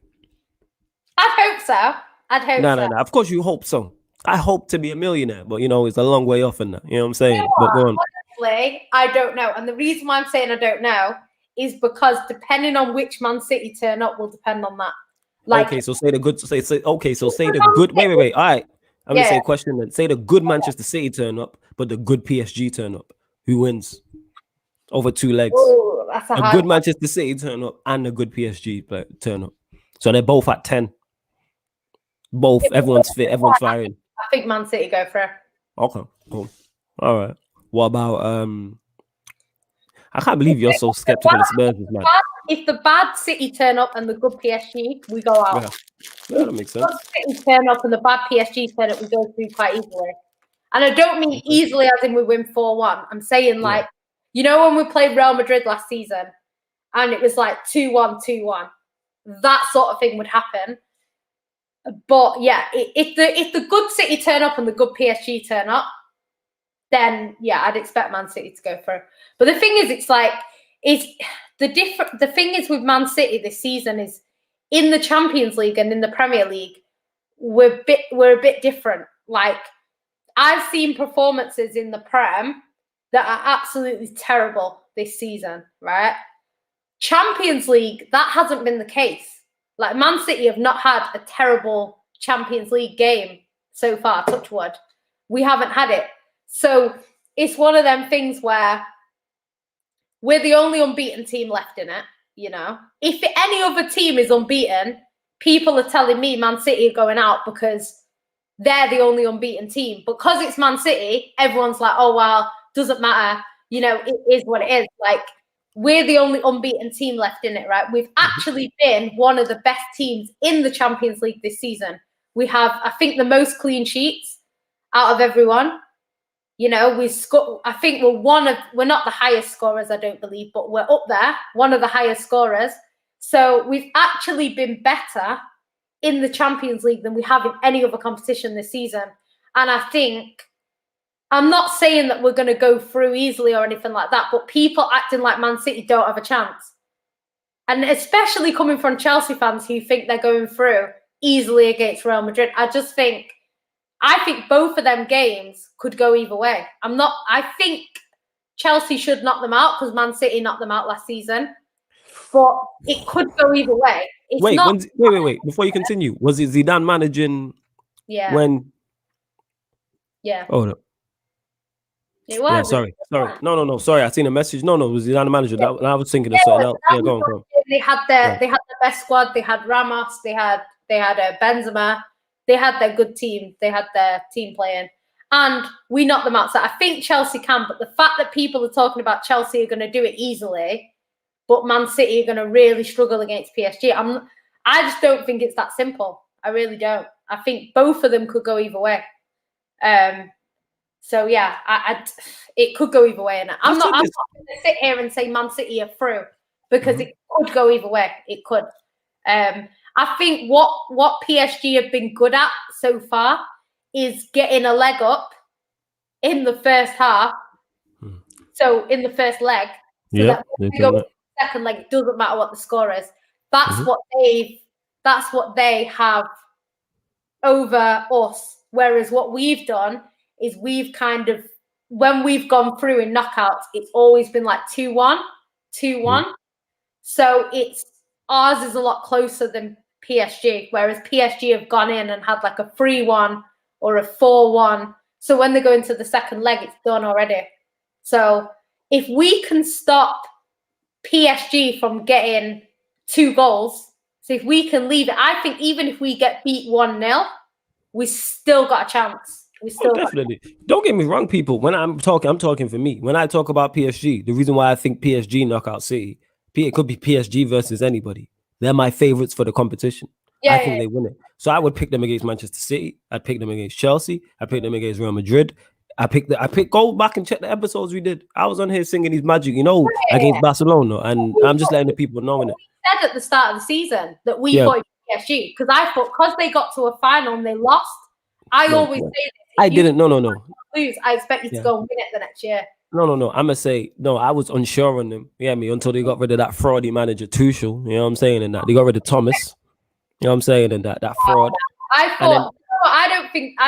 I'd hope so. No. Of course you hope so. I hope to be a millionaire, but it's a long way off in that. You know what I'm saying? But go on. Honestly, I don't know. And the reason why I'm saying I don't know is because depending on which Man City turn up will depend on that. Like, okay, so say the good. Say the good. Wait. All right. I'm gonna say a question then. Say the good Manchester City turn up, but the good PSG turn up. Who wins? Over 2 legs. Ooh, that's a good Manchester City turn up and a good PSG turn up. So they're both at 10. Both. Everyone's fit. Everyone's firing. I think Man City go for it. Okay, cool. All right. What about I can't believe you're so skeptical of Spurs, man. If the bad City turn up and the good PSG, we go out. Yeah, that makes sense. If the good City turn up and the bad PSG turn up, we go through quite easily. And I don't mean easily as in we win 4-1. I'm saying like, when we played Real Madrid last season and it was like 2-1, 2-1, that sort of thing would happen. But yeah, if the good City turn up and the good PSG turn up, then yeah, I'd expect Man City to go through. But the thing is, the thing is with Man City this season is in the Champions League and in the Premier League, we're a bit different. Like, I've seen performances in the Prem that are absolutely terrible this season, right? Champions League, that hasn't been the case. Like, Man City have not had a terrible Champions League game so far, touch wood. We haven't had it. So it's one of them things where we're the only unbeaten team left in it, If any other team is unbeaten, people are telling me Man City are going out because they're the only unbeaten team. Because it's Man City, everyone's like, oh, well, doesn't matter. It is what it is. Like, we're the only unbeaten team left in it, right? We've actually been one of the best teams in the Champions League this season. We have, I think, the most clean sheets out of everyone. We score. I think we're not the highest scorers, I don't believe, but we're up there, one of the highest scorers. So we've actually been better in the Champions League than we have in any other competition this season. And I think, I'm not saying that we're going to go through easily or anything like that, but people acting like Man City don't have a chance. And especially coming from Chelsea fans who think they're going through easily against Real Madrid. I think both of them games could go either way. I think Chelsea should knock them out because Man City knocked them out last season. But it could go either way. Wait. Before you continue, was it Zidane managing? Yeah. When? Yeah. Oh no. It was. Yeah, sorry. No. Sorry, I seen a message. No, it was Zidane manager. I was thinking of something else. Yeah, go on. They had the best squad. They had Ramos. They had Benzema. They had their good team. They had their team playing. And we knocked them out. So I think Chelsea can. But the fact that people are talking about Chelsea are going to do it easily, but Man City are going to really struggle against PSG, I just don't think it's that simple. I really don't. I think both of them could go either way. So yeah, it could go either way. And I'm not going to sit here and say Man City are through because it could go either way. It could. I think what PSG have been good at so far is getting a leg up in the first half. So in the first leg, so that when we go to the second leg, it doesn't matter what the score is. That's what they have over us. Whereas what we've done is we've kind of, when we've gone through in knockouts, it's always been like 2-1, 2-1. So ours is a lot closer than PSG, whereas PSG have gone in and had like a 3-1 or a 4-1. So when they go into the second leg, it's done already. So if we can stop PSG from getting 2 goals, so if we can leave it, I think even if we get beat 1-0, we still got a chance. We still definitely. Don't get me wrong, people. When I'm talking for me. When I talk about PSG, the reason why I think PSG knock out City, it could be PSG versus anybody. They're my favorites for the competition. I think they win it. So I would pick them against Manchester City. I'd pick them against Chelsea. I'd pick them against Real Madrid. Go back and check the episodes we did. I was on here singing these magic, against Barcelona. And I'm just letting the people know in it. We said at the start of the season that we thought PSG, because I thought because they got to a final and they lost, always say this. I didn't. No. Lose, I expect you to go and win it the next year. No. I'm gonna say no. I was unsure on them. Until they got rid of that fraudy manager Tuchel. You know what I'm saying? And that they got rid of Thomas. You know what I'm saying? And that fraud. I thought. I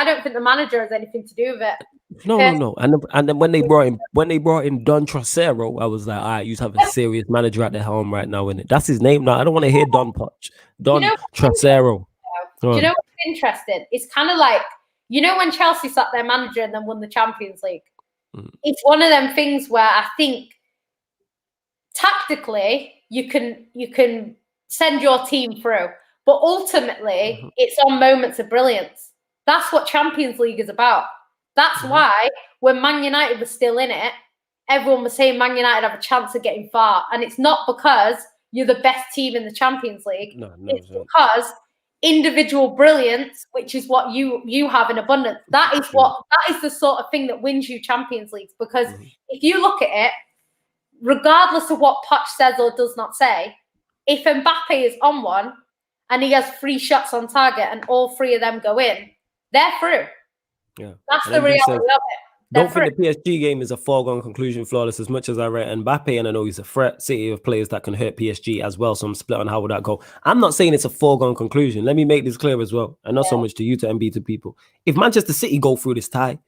don't think the manager has anything to do with it. No. And then when they brought in Don Trasero, I was like, all right, you have a serious manager at the helm right now, innit? That's his name now. I don't want to hear Don Poch. Trasero. Do you know what's interesting? It's kind of like, when Chelsea sat their manager and then won the Champions League. It's one of them things where I think tactically you can send your team through, but ultimately it's on moments of brilliance. That's what Champions League is about. That's why when Man United was still in it, everyone was saying Man United have a chance of getting far. And it's not because you're the best team in the Champions League. No, it's because individual brilliance, which is what you have in abundance. That is the sort of thing that wins you Champions Leagues. Because if you look at it, regardless of what Poch says or does not say, if Mbappe is on one and he has 3 shots on target and all 3 of them go in, they're through. Yeah, that's the reality of it. Don't think the PSG game is a foregone conclusion, flawless, as much as I rate Mbappe, and I know he's a threat. City of players that can hurt PSG as well, so I'm split on how would that go. I'm not saying it's a foregone conclusion. Let me make this clear as well, and not so much to you, to MB, to people. If Manchester City go through this tie,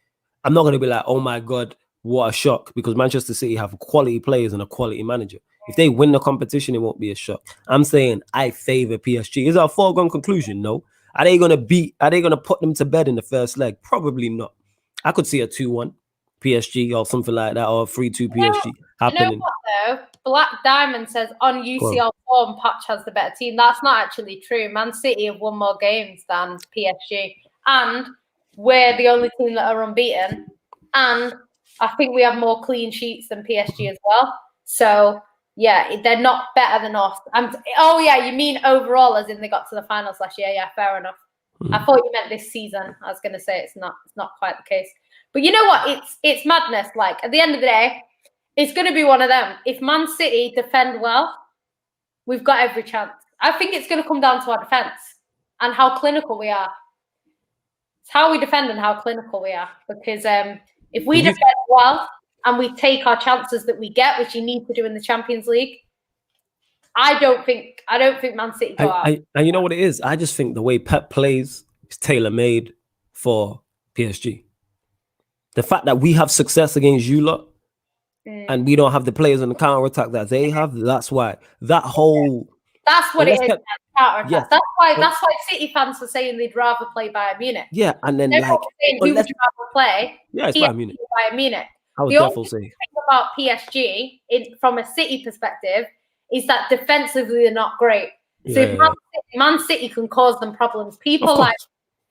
I'm not going to be like, oh my God, what a shock, because Manchester City have quality players and a quality manager. If they win the competition, it won't be a shock. I'm saying I favor PSG. Is that a foregone conclusion? No. Are they going to put them to bed in the first leg? Probably not. I could see a 2-1 PSG or something like that, or a 3-2 PSG happening. You know what, though? Black Diamond says on UCL form, Poch has the better team. That's not actually true. Man City have won more games than PSG. And we're the only team that are unbeaten. And I think we have more clean sheets than PSG as well. So, yeah, they're not better than us. You mean overall, as in they got to the finals last year? Yeah, fair enough. I thought you meant this season. I was going to say it's not quite the case. But you know what? It's madness. Like, at the end of the day, it's going to be one of them. If Man City defend well, we've got every chance. I think it's going to come down to our defense and how clinical we are. It's how we defend and how clinical we are. Because if we defend well and we take our chances that we get, which you need to do in the Champions League, I don't think Man City go out. And you know what it is? I just think the way Pep plays is tailor-made for PSG. The fact that we have success against you lot and we don't have the players on the counter-attack that they have, that's why. That's what it is. Counter-attack. Yes. That's why City fans are saying they'd rather play Bayern Munich. Yeah, and then who would you rather play? Yeah, it's Bayern Munich. Bayern Munich. I would definitely say. The thing about PSG, from a City perspective, is that defensively they're not great. So if Man City can cause them problems. People like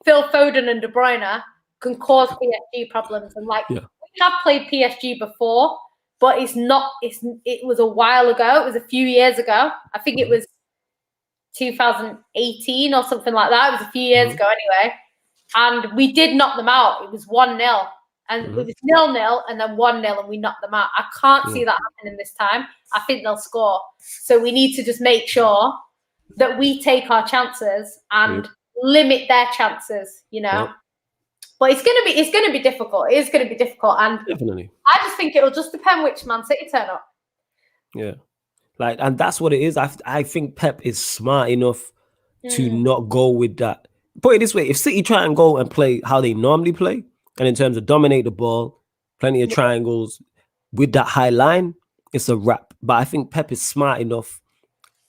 Phil Foden and De Bruyne can cause PSG problems. And we have played PSG before, but it was a while ago. It was a few years ago. I think it was 2018 or something like that. It was a few years ago anyway. And we did knock them out. It was 1-0. And it was 0-0 and then 1-0 and we knocked them out. I can't see that happening this time. I think they'll score. So we need to just make sure that we take our chances and limit their chances, But it's gonna be difficult. It is gonna be difficult. And definitely. I just think it'll just depend which Man City turn up. Yeah. And that's what it is. I think Pep is smart enough to not go with that. Put it this way, if City try and go and play how they normally play, and in terms of dominate the ball, plenty of triangles with that high line, it's a wrap. But I think Pep is smart enough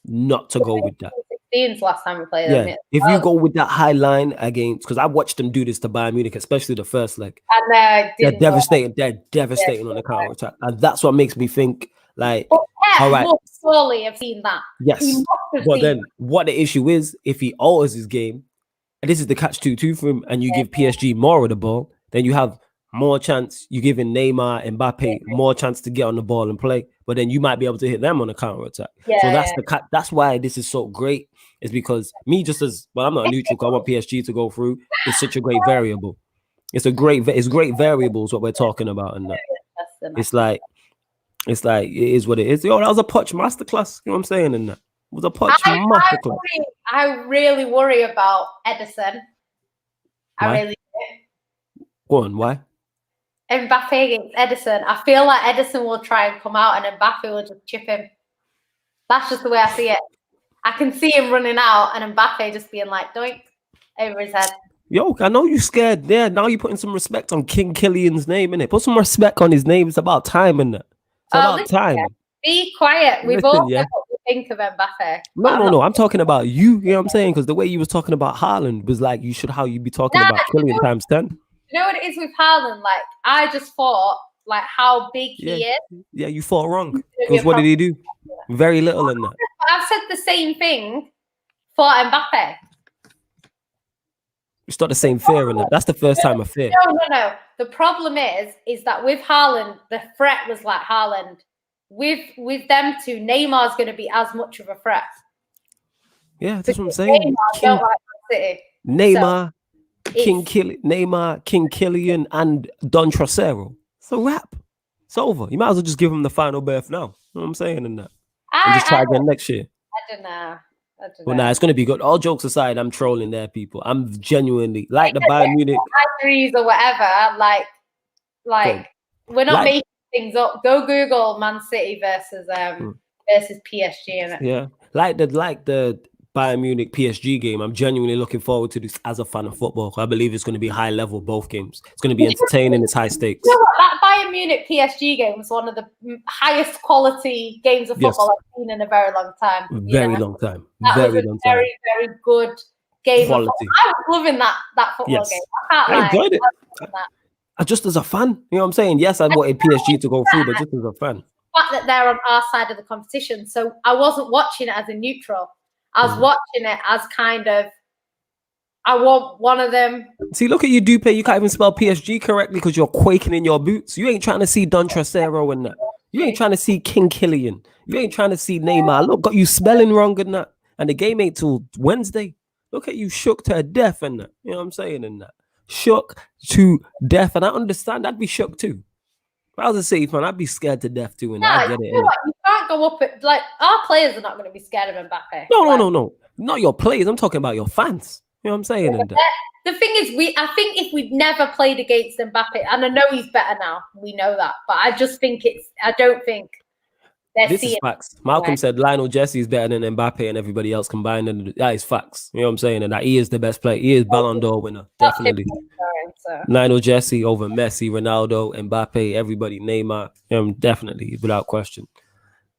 not to go with that. 2016's last time we played them. If you go with that high line against, because I watched them do this to Bayern Munich, especially the first leg. And they're devastating. They're devastating on the counter attack, and that's what makes me think like, all right, must surely have seen that. Yes, but then what the issue is, if he alters his game, and this is the catch-22 for him, and you give PSG more of the ball, then you have more chance. You're giving Neymar and Mbappe more chance to get on the ball and play, but then you might be able to hit them on the counter attack. So that's why this is so great. Is because me just as well, I'm not a neutral. I want PSG to go through. It's such a great variable. It's great variables what we're talking about, and that it's like it is what it is. Yo, that was a Poch masterclass. You know what I'm saying? And that it was a Poch masterclass. I really worry about Edison. I really do. Go on, why? Mbappe against Edison. I feel like Edison will try and come out and Mbappe will just chip him. That's just the way I see it. I can see him running out and Mbappe just being like, doink, over his head. Yo, I know you scared there. Now you're putting some respect on King Killian's name, innit? Put some respect on his name. It's about time, innit? It's about time. Be quiet. We've all said what we think of Mbappe. No. I'm talking about you. You know what I'm saying? Because the way you was talking about Haaland was like how you be talking about Killian times 10. You know what it is with Haaland? Like, I just thought, like, how big he is. Yeah, you thought wrong. Because what did he do? Very little in that. I've said the same thing for Mbappe. It's not the same fear in it. That's the first time of fear. No. The problem is that with Haaland, the threat was like Haaland. With them two, Neymar's going to be as much of a threat. Yeah, that's what I'm saying. Neymar, King Killian, and Don Trocero. It's a wrap. It's over. You might as well just give him the final berth now. You know what I'm saying in that? And just try again next year. I don't know. Well, nah, it's going to be good. All jokes aside, I'm trolling there, people. I'm genuinely like the Bayern Munich or whatever. Like we're not making things up. Go Google Man City versus PSG. Yeah, like the Bayern Munich PSG game. I'm genuinely looking forward to this as a fan of football. I believe it's going to be high level, both games. It's going to be entertaining. It's high stakes. You know what? That Bayern Munich PSG game was one of the highest quality games of football I've seen in a very long time. Very long time. That was a very, very good game. Quality. I was loving that football game. I enjoyed it. Just as a fan, you know what I'm saying? Yes, I wanted PSG to go through, but just as a fan. The fact that they're on our side of the competition, so I wasn't watching it as a neutral. I was watching it as kind of, I want one of them. See, look at you, Dupe. You can't even spell PSG correctly because you're quaking in your boots. You ain't trying to see Don Trocero and that. You ain't trying to see King Killian. You ain't trying to see Neymar. Look, got you spelling wrong and that. And the game ain't till Wednesday. Look at you shook to death and that. You know what I'm saying in that? Shook to death. And I understand I'd be shook too. If I was a City fan, I'd be scared to death too. And I get it. You can't go up at, like, our players are not going to be scared of Mbappe. No. Not your players. I'm talking about your fans. You know what I'm saying? The thing is, I think if we'd never played against Mbappe, and I know he's better now, we know that, but I just think I don't think they're this is facts. Malcolm said Lionel Messi is better than Mbappe and everybody else combined, and that is facts. You know what I'm saying? And that he is the best player. He is Ballon d'Or winner, definitely. Lionel Messi over Messi, Ronaldo, Mbappe, everybody, Neymar, definitely, without question.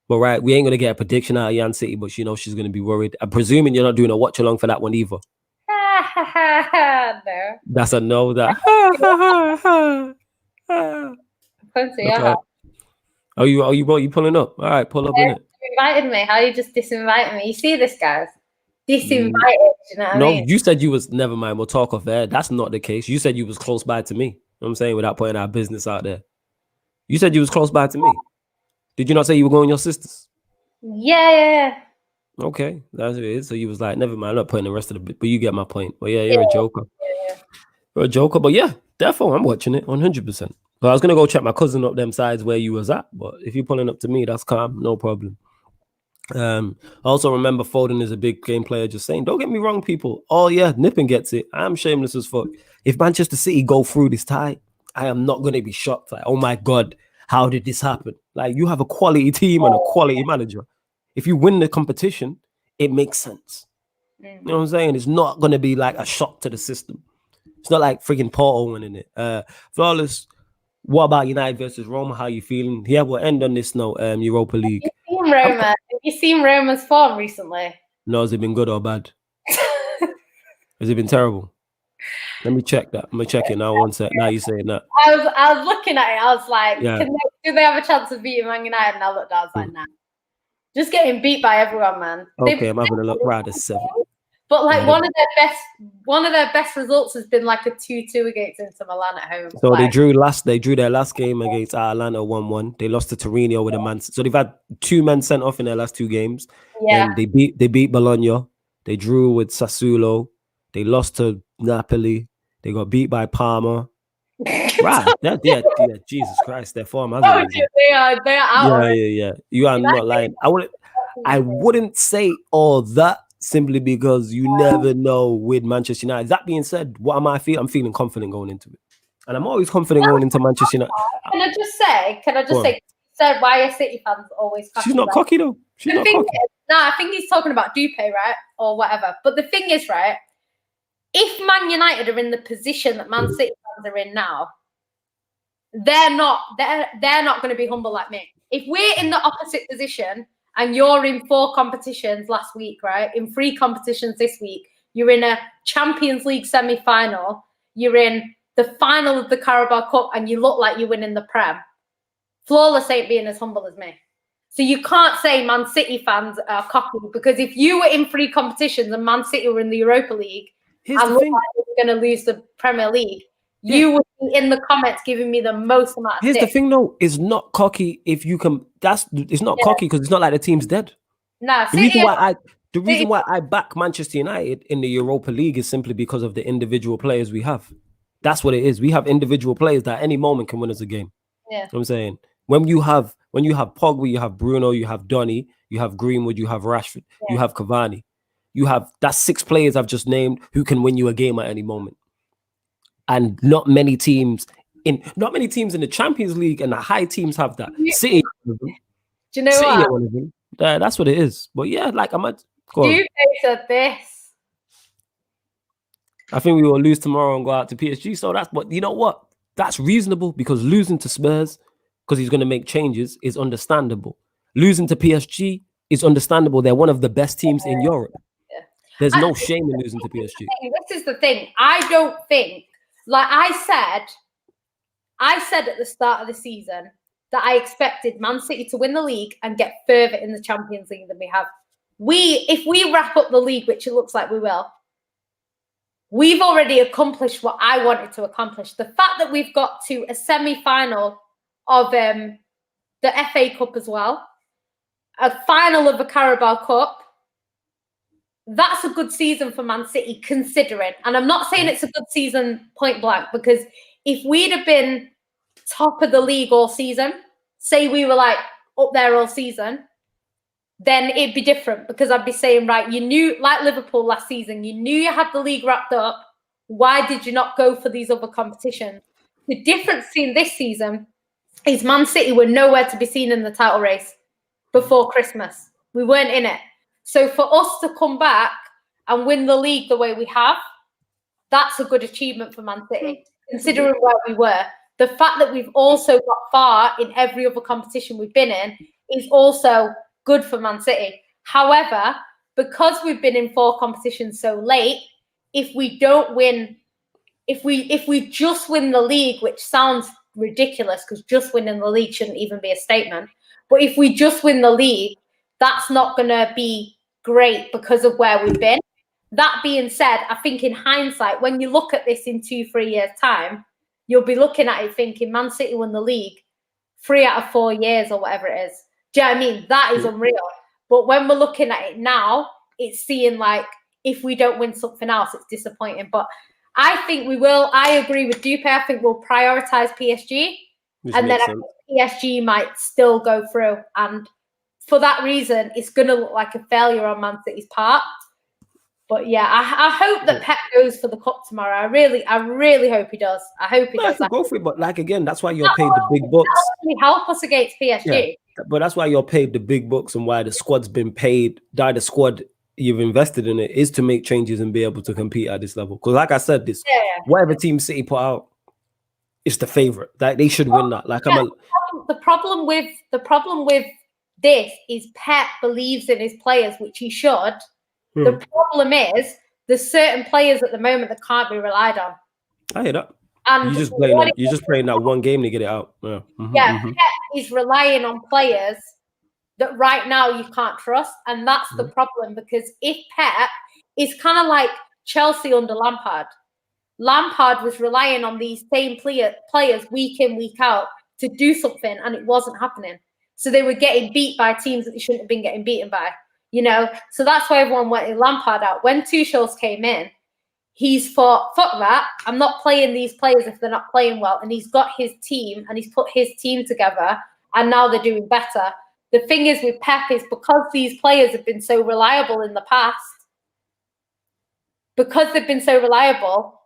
But right, we ain't gonna get a prediction out of Yan City, but she knows she's gonna be worried. I'm presuming you're not doing a watch along for that one either. No. That's a no. That. Are you pulling up? All right, pull up in it. You invited me. How you just disinvited me? You see this, guys? Disinvited. You know what I mean? You said you was. Never mind. We'll talk off air. That's not the case. You said you was close by to me. You know what I'm saying, without putting our business out there. You said you was close by to me. Did you not say you were going with your sisters? Yeah. Okay, that's what it is. So you was like, never mind, I'm not putting the rest of the bit, but you get my point. But yeah, you're a joker. Yeah. You're a joker, but yeah, definitely, I'm watching it 100%. But I was gonna go check my cousin up them sides where you was at, but if you're pulling up to me, that's calm, no problem. Also remember, Foden is a big game player. Just saying, don't get me wrong, people. Oh yeah, Nippin gets it. I'm shameless as fuck. If Manchester City go through this tie, I am not gonna be shocked. Like, oh my god, how did this happen? Like, you have a quality team and a quality manager. If you win the competition, it makes sense. You know what I'm saying? It's not going to be like a shock to the system. It's not like freaking Porto winning it. Flawless, what about United versus Roma? How you feeling? Yeah, we'll end on this note, Europa League. Have you seen Roma? Have you seen Roma's form recently? No, has it been good or bad? Has it been terrible? Let me check that. I'm gonna check it now. One sec. Now you're saying that. I was looking at it. I was like, Yeah. do they have a chance of beating Man United? And I looked. I was like, nah. Just getting beat by everyone, man. Okay, I'm having a look. Right, it's 7. But like one of their best results has been like a 2-2 against Inter Milan at home. So they drew their last game against Atalanta 1-1. They lost to Torino with a man. So they've had 2 men sent off in their last 2 games. Yeah. And they beat Bologna. They drew with Sassuolo. They lost to Napoli. They got beat by Parma. Right. Yeah, Jesus Christ, their form hasn't been. They are out. Yeah. You are not lying. I wouldn't say all that simply because you never know with Manchester United. That being said, what am I feeling? I'm feeling confident going into it. And I'm always confident going into Manchester United. Can I just say, said why are City fans always cocky? She's not cocky though. She's not cocky. I think he's talking about Dupe, right? Or whatever. But the thing is, right, if Man United are in the position that Man City fans are in now, they're not going to be humble like me. If we're in the opposite position and you're in 4 competitions last week, right? In 3 competitions this week, you're in a Champions League semi-final, you're in the final of the Carabao Cup, and you look like you're winning the Prem. Flawless ain't being as humble as me. So you can't say Man City fans are cocky, because if you were in 3 competitions and Man City were in the Europa League and looked like you were going to lose the Premier League, you would be in the comments giving me the most amount of Here's stick. the thing though, it's not cocky if you can. It's not cocky because it's not like the team's dead. Nah, the reason why I back Manchester United in the Europa League is simply because of the individual players we have. That's what it is. We have individual players that at any moment can win us a game. Yeah. You know what I'm saying? When you have Pogba, you have Bruno, you have Donny, you have Greenwood, you have Rashford, you have Cavani. That's 6 players I've just named who can win you a game at any moment. And not many teams in the Champions League and the high teams have that. City, do you know City what? one of them. That's what it is. But yeah, like You said this. I think we will lose tomorrow and go out to PSG. So but you know what? That's reasonable because losing to Spurs, because he's going to make changes, is understandable. Losing to PSG is understandable. They're one of the best teams in Europe. Yeah. There's no shame in losing to PSG. This is the thing. I don't think, like I said at the start of the season that I expected Man City to win the league and get further in the Champions League than we have. If we wrap up the league, which it looks like we will, we've already accomplished what I wanted to accomplish. The fact that we've got to a semi-final of the FA Cup as well, a final of the Carabao Cup, that's a good season for Man City, considering. And I'm not saying it's a good season point blank, because if we'd have been top of the league all season, say we were like up there all season, then it'd be different, because I'd be saying, right, you knew, like Liverpool last season, you knew you had the league wrapped up. Why did you not go for these other competitions? The difference in this season is Man City were nowhere to be seen in the title race before Christmas. We weren't in it. So for us to come back and win the league the way we have, that's a good achievement for Man City, considering where we were. The fact that we've also got far in every other competition we've been in is also good for Man City. However, because we've been in 4 competitions so late, if we don't win, if we just win the league, which sounds ridiculous because just winning the league shouldn't even be a statement, but if we just win the league, that's not going to be great because of where we've been. That being said, I think in hindsight, when you look at this in 2-3 years' time, you'll be looking at it thinking Man City won the league 3 out of 4 years or whatever it is. Do you know what I mean? That is unreal. But when we're looking at it now, it's seeing like if we don't win something else, it's disappointing. But I think we will. I agree with Dupe. I think we'll prioritize PSG. And then I think PSG might still go through. And for that reason, it's going to look like a failure on Man City's part. But yeah, I hope that Pep goes for the cup tomorrow. I really hope he does. I hope he does. Go for it, but like again, that's why you're paid the big bucks. That will help us against PSG. Yeah, but that's why you're paid the big bucks, and why the squad's been paid. The squad you've invested in it is to make changes and be able to compete at this level. Because like I said, whatever team City put out, it's the favorite. That they should win that. Like the problem with this is Pep believes in his players, which he should. The problem is there's certain players at the moment that can't be relied on. I hear that. And you're just playing that one game to get it out. Yeah. Pep is relying on players that right now you can't trust, and that's the problem. Because if Pep is kind of like Chelsea under Lampard. Lampard was relying on these same players week in, week out to do something, and it wasn't happening. So they were getting beat by teams that they shouldn't have been getting beaten by, you know? So that's why everyone wanted Lampard out. When Tuchel's came in, he's thought, fuck that, I'm not playing these players if they're not playing well. And he's got his team, and he's put his team together, and now they're doing better. The thing is with Pep is because these players have been so reliable in the past, because they've been so reliable,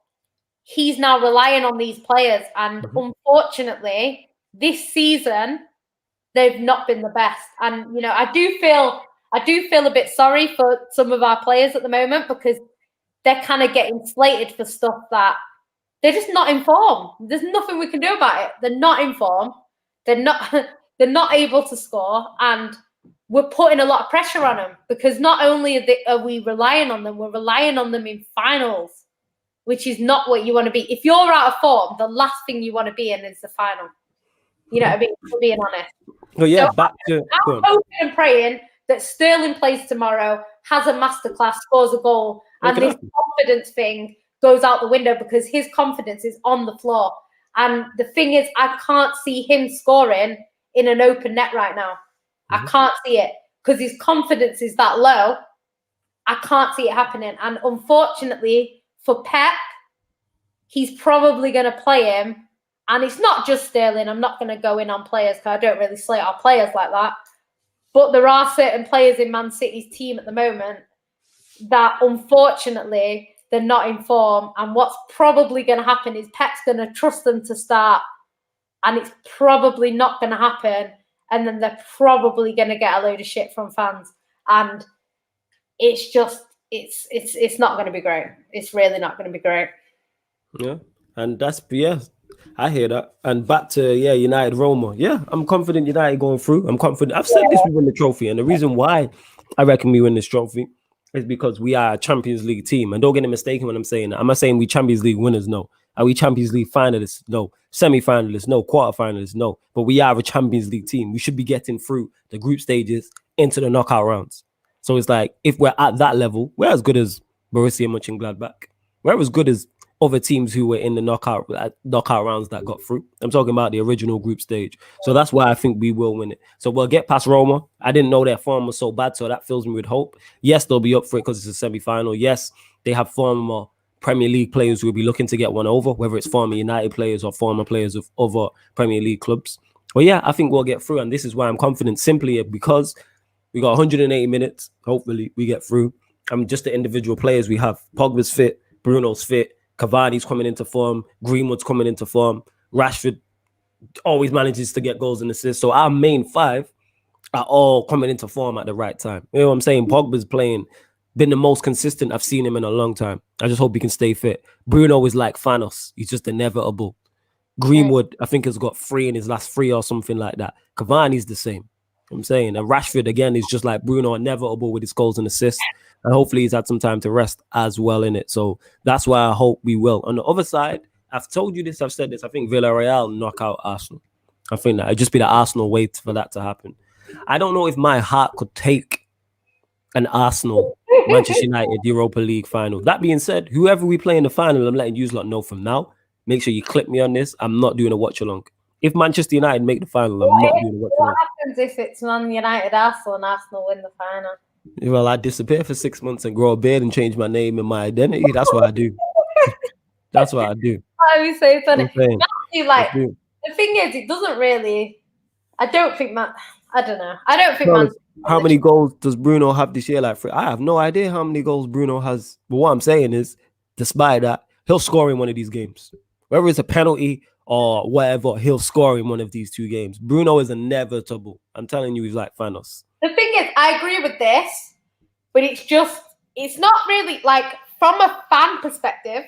he's now relying on these players. And unfortunately, this season, they've not been the best. And, you know, I do feel a bit sorry for some of our players at the moment, because they're kind of getting slated for stuff that they're just not informed. There's nothing we can do about it. They're not informed. They're not able to score, and we're putting a lot of pressure on them, because not only are we relying on them, we're relying on them in finals, which is not what you want to be. If you're out of form, the last thing you want to be in is the final. You know what I mean? For being honest. Oh yeah, so I'm hoping and praying that Sterling plays tomorrow, has a masterclass, scores a goal, and this confidence thing goes out the window, because his confidence is on the floor. And the thing is, I can't see him scoring in an open net right now. I can't see it, because his confidence is that low. I can't see it happening. And unfortunately for Pep, he's probably going to play him. And it's not just Sterling. I'm not going to go in on players, because I don't really slate our players like that. But there are certain players in Man City's team at the moment that, unfortunately, they're not in form. And what's probably going to happen is Pep's going to trust them to start, and it's probably not going to happen. And then they're probably going to get a load of shit from fans. And it's just, it's not going to be great. It's really not going to be great. Yeah. And that's, I hear that. And back to, United Roma. Yeah, I'm confident United going through. I'm confident. I've said this, we win the trophy. And the reason why I reckon we win this trophy is because we are a Champions League team. And don't get it mistaken when I'm saying that. I'm not saying we Champions League winners, no. Are we Champions League finalists? No. Semi-finalists? No. Quarter-finalists? No. But we are a Champions League team. We should be getting through the group stages into the knockout rounds. So it's like, if we're at that level, we're as good as Borussia Mönchengladbach. We're as good as other teams who were in the knockout rounds that got through. I'm talking about the original group stage. So that's why I think we will win it. So we'll get past Roma. I didn't know their form was so bad, so that fills me with hope. Yes, they'll be up for it because it's a semi-final. Yes, they have former Premier League players who will be looking to get one over, whether it's former United players or former players of other Premier League clubs. But yeah, I think we'll get through, and this is why I'm confident, simply because we got 180 minutes. Hopefully we get through. Just the individual players we have. Pogba's fit, Bruno's fit, Cavani's coming into form, Greenwood's coming into form, Rashford always manages to get goals and assists. So our main five are all coming into form at the right time. You know what I'm saying? Pogba's been the most consistent I've seen him in a long time. I just hope he can stay fit. Bruno is like Thanos. He's just inevitable. Greenwood, I think, has got 3 in his last 3 or something like that. Cavani's the same. I'm saying, and Rashford again is just like Bruno, inevitable with his goals and assists, and hopefully he's had some time to rest as well in it. So that's why I hope we will. On the other side, I've told you this, I've said this, I think Villarreal knock out Arsenal. I think that it'd just be the Arsenal way for that to happen. I don't know if my heart could take an Arsenal Manchester United Europa League final. That being said, whoever we play in the final, I'm letting you lot know from now. Make sure you click me on this. I'm not doing a watch along. If Manchester United make the final, I'm not doing a watch along. What happens if it's Man United Arsenal and Arsenal win the final? Well, I disappear for 6 months and grow a beard and change my name and my identity. That's what I do. That's what I do. That would be so funny. The thing is, it doesn't really. I don't think I don't know. I don't think how many goals does Bruno have this year? I have no idea how many goals Bruno has. But what I'm saying is, despite that, he'll score in one of these games. Whether it's a penalty or whatever, he'll score in one of these 2 games. Bruno is inevitable. I'm telling you, he's like Thanos. The thing is, I agree with this, but it's not really, like, from a fan perspective,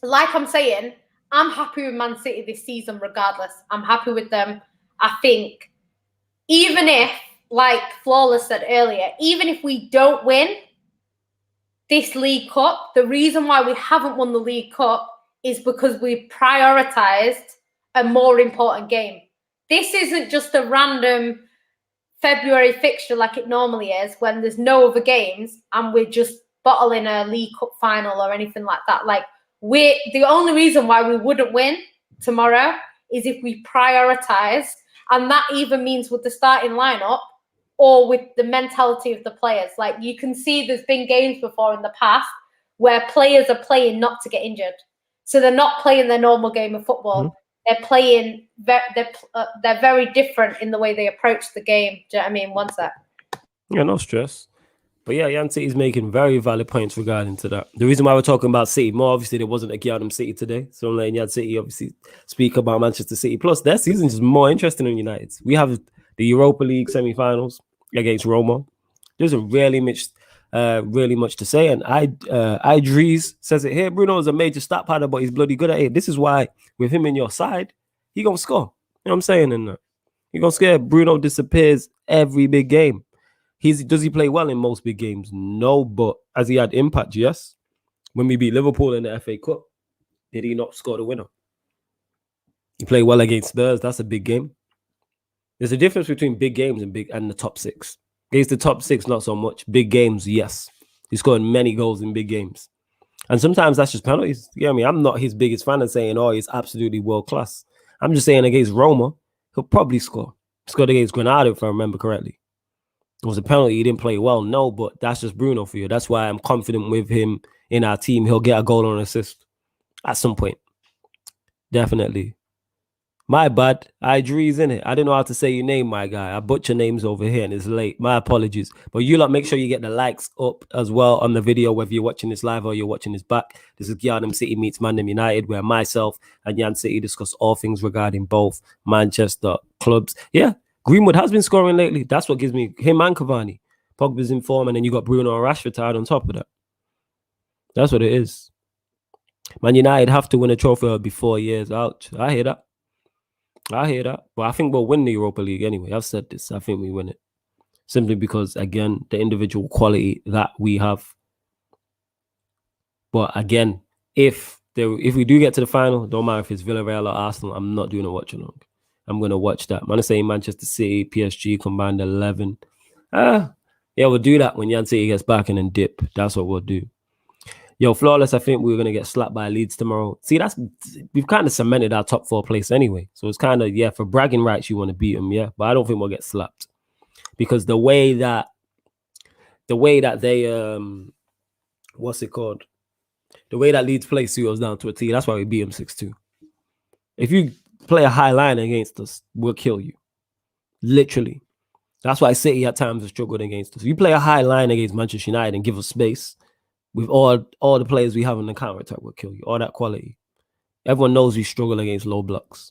like I'm saying, I'm happy with Man City this season regardless. I'm happy with them. I think even if, like Flawless said earlier, even if we don't win this League Cup, the reason why we haven't won the League Cup is because we prioritised a more important game. This isn't just a random February fixture like it normally is when there's no other games and we're just bottling a League Cup final or anything like that. Like, the only reason why we wouldn't win tomorrow is if we prioritise, and that even means with the starting lineup or with the mentality of the players. Like, you can see there's been games before in the past where players are playing not to get injured. So they're not playing their normal game of football. Mm-hmm. They're playing, they're very different in the way they approach the game. Do you know what I mean? One sec. Yeah, no stress. But yeah, Yan City's making very valid points regarding to that. The reason why we're talking about City, more obviously there wasn't a GyalDem City today. So I'm letting Yan City obviously speak about Manchester City. Plus, their season is more interesting than United's. We have the Europa League semi-finals against Roma. There isn't really much to say. And Idris says it here. Bruno is a major stat padder, but he's bloody good at it. This is why with him in your side, he gonna score. You know what I'm saying? And he gonna scare. Bruno disappears every big game. Does he play well in most big games? No, but has he had impact? Yes. When we beat Liverpool in the FA Cup, did he not score the winner? He played well against Spurs. That's a big game. There's a difference between big games and the top six. Against the top six, not so much. Big games, yes. He scored many goals in big games. And sometimes that's just penalties. You know what I mean? I'm not his biggest fan of saying, oh, he's absolutely world class. I'm just saying against Roma, he'll probably score. He scored against Granada, if I remember correctly. It was a penalty. He didn't play well. No, but that's just Bruno for you. That's why I'm confident with him in our team. He'll get a goal or an assist at some point. Definitely. My bad. Idris, in it. I didn't know how to say your name, my guy. I butcher names over here and it's late. My apologies. But you lot make sure you get the likes up as well on the video, whether you're watching this live or you're watching this back. This is GyalDem City meets ManDem United, where myself and Yan City discuss all things regarding both Manchester clubs. Yeah. Greenwood has been scoring lately. That's what gives me him and Cavani. Pogba's in form, and then you got Bruno and Rashford tied on top of that. That's what it is. Man United have to win a trophy before years out. I hear that. But I think we'll win the Europa League anyway. I've said this. I think we win it. Simply because, again, the individual quality that we have. But again, if we do get to the final, don't matter if it's Villarreal or Arsenal, I'm not doing a watch along. I'm going to watch that. I'm going to say Manchester City, PSG combined 11. Yeah, we'll do that when Yan City gets back and then dip. That's what we'll do. Yo, Flawless, I think we're going to get slapped by Leeds tomorrow. See, we've kind of cemented our top 4 place anyway. So it's kind of, yeah, for bragging rights, you want to beat them, yeah. But I don't think we'll get slapped. Because the way that they, what's it called? The way that Leeds play suit us down to a T, that's why we beat them 6-2. If you play a high line against us, we'll kill you. Literally. That's why City at times have struggled against us. If you play a high line against Manchester United and give us space, with all the players we have in the counter-attack, we'll kill you. All that quality. Everyone knows we struggle against low blocks.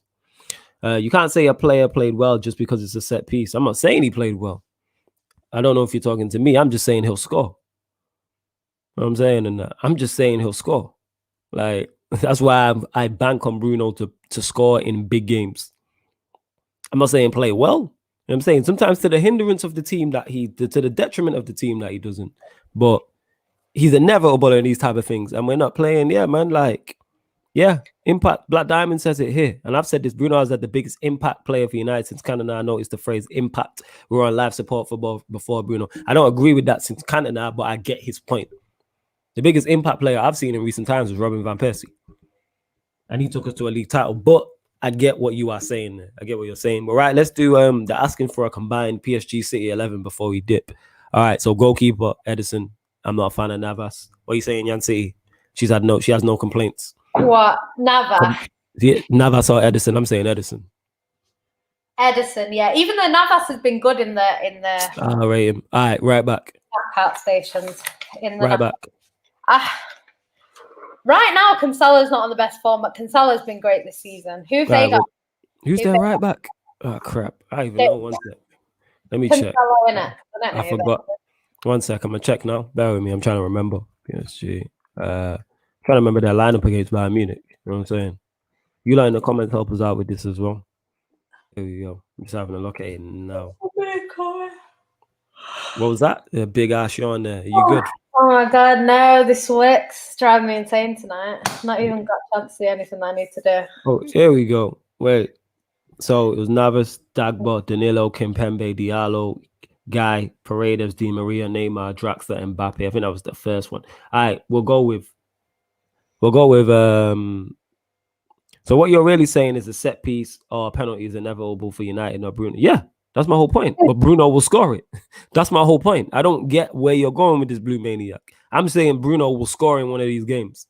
You can't say a player played well just because it's a set piece. I'm not saying he played well. I don't know if you're talking to me. I'm just saying he'll score. You know what I'm saying? And I'm just saying he'll score. Like, that's why I bank on Bruno to score in big games. I'm not saying play well. You know what I'm saying? Sometimes to the hindrance of the team to the detriment of the team that he doesn't. But he's inevitable in these type of things. And we're not playing, yeah, man, like, yeah, impact. Black Diamond says it here. And I've said this, Bruno has had the biggest impact player for United since Cantona. I noticed the phrase impact. We were on live support for both before Bruno. I don't agree with that since Cantona, but I get his point. The biggest impact player I've seen in recent times was Robin Van Persie. And he took us to a league title. But I get what you are saying there. I get what you're saying. But right, let's do the asking for a combined PSG City 11 before we dip. All right, so goalkeeper, Edison. I'm not a fan of Navas. What are you saying, Yan City? She has no complaints. What? Navas? Yeah, Navas or Edison? I'm saying Edison. Edison, yeah. Even though Navas has been good in the I'll rate him. All right, right back. Out stations. Right back. Right now, Cancelo's not on the best form, but Cancelo's been great this season. Who've they got? Who's their right back? Oh, crap. I don't even know. One sec. Let me check. I forgot. 1 sec. I'm going to check now. Bear with me. I'm trying to remember. PSG. Trying to remember their lineup against Bayern Munich. You know what I'm saying? You lot in the comments help us out with this as well. Here we go. I'm just having a look at it now. What was that? A big ass yawn there. Are you good? Oh my god, no, this work's driving me insane tonight. Not even got a chance to see anything I need to do. Oh, here we go. Wait. So it was Navas, Dagba, Danilo, Kimpembe, Diallo, Guy, Paredes, Di Maria, Neymar, Draxler, Mbappe. I think that was the first one. All right, we'll go with so what you're really saying is a set piece or a penalty is inevitable for United or Bruno. Yeah, that's my whole point. But Bruno will score it. That's my whole point. I don't get where you're going with this blue maniac. I'm saying Bruno will score in one of these games.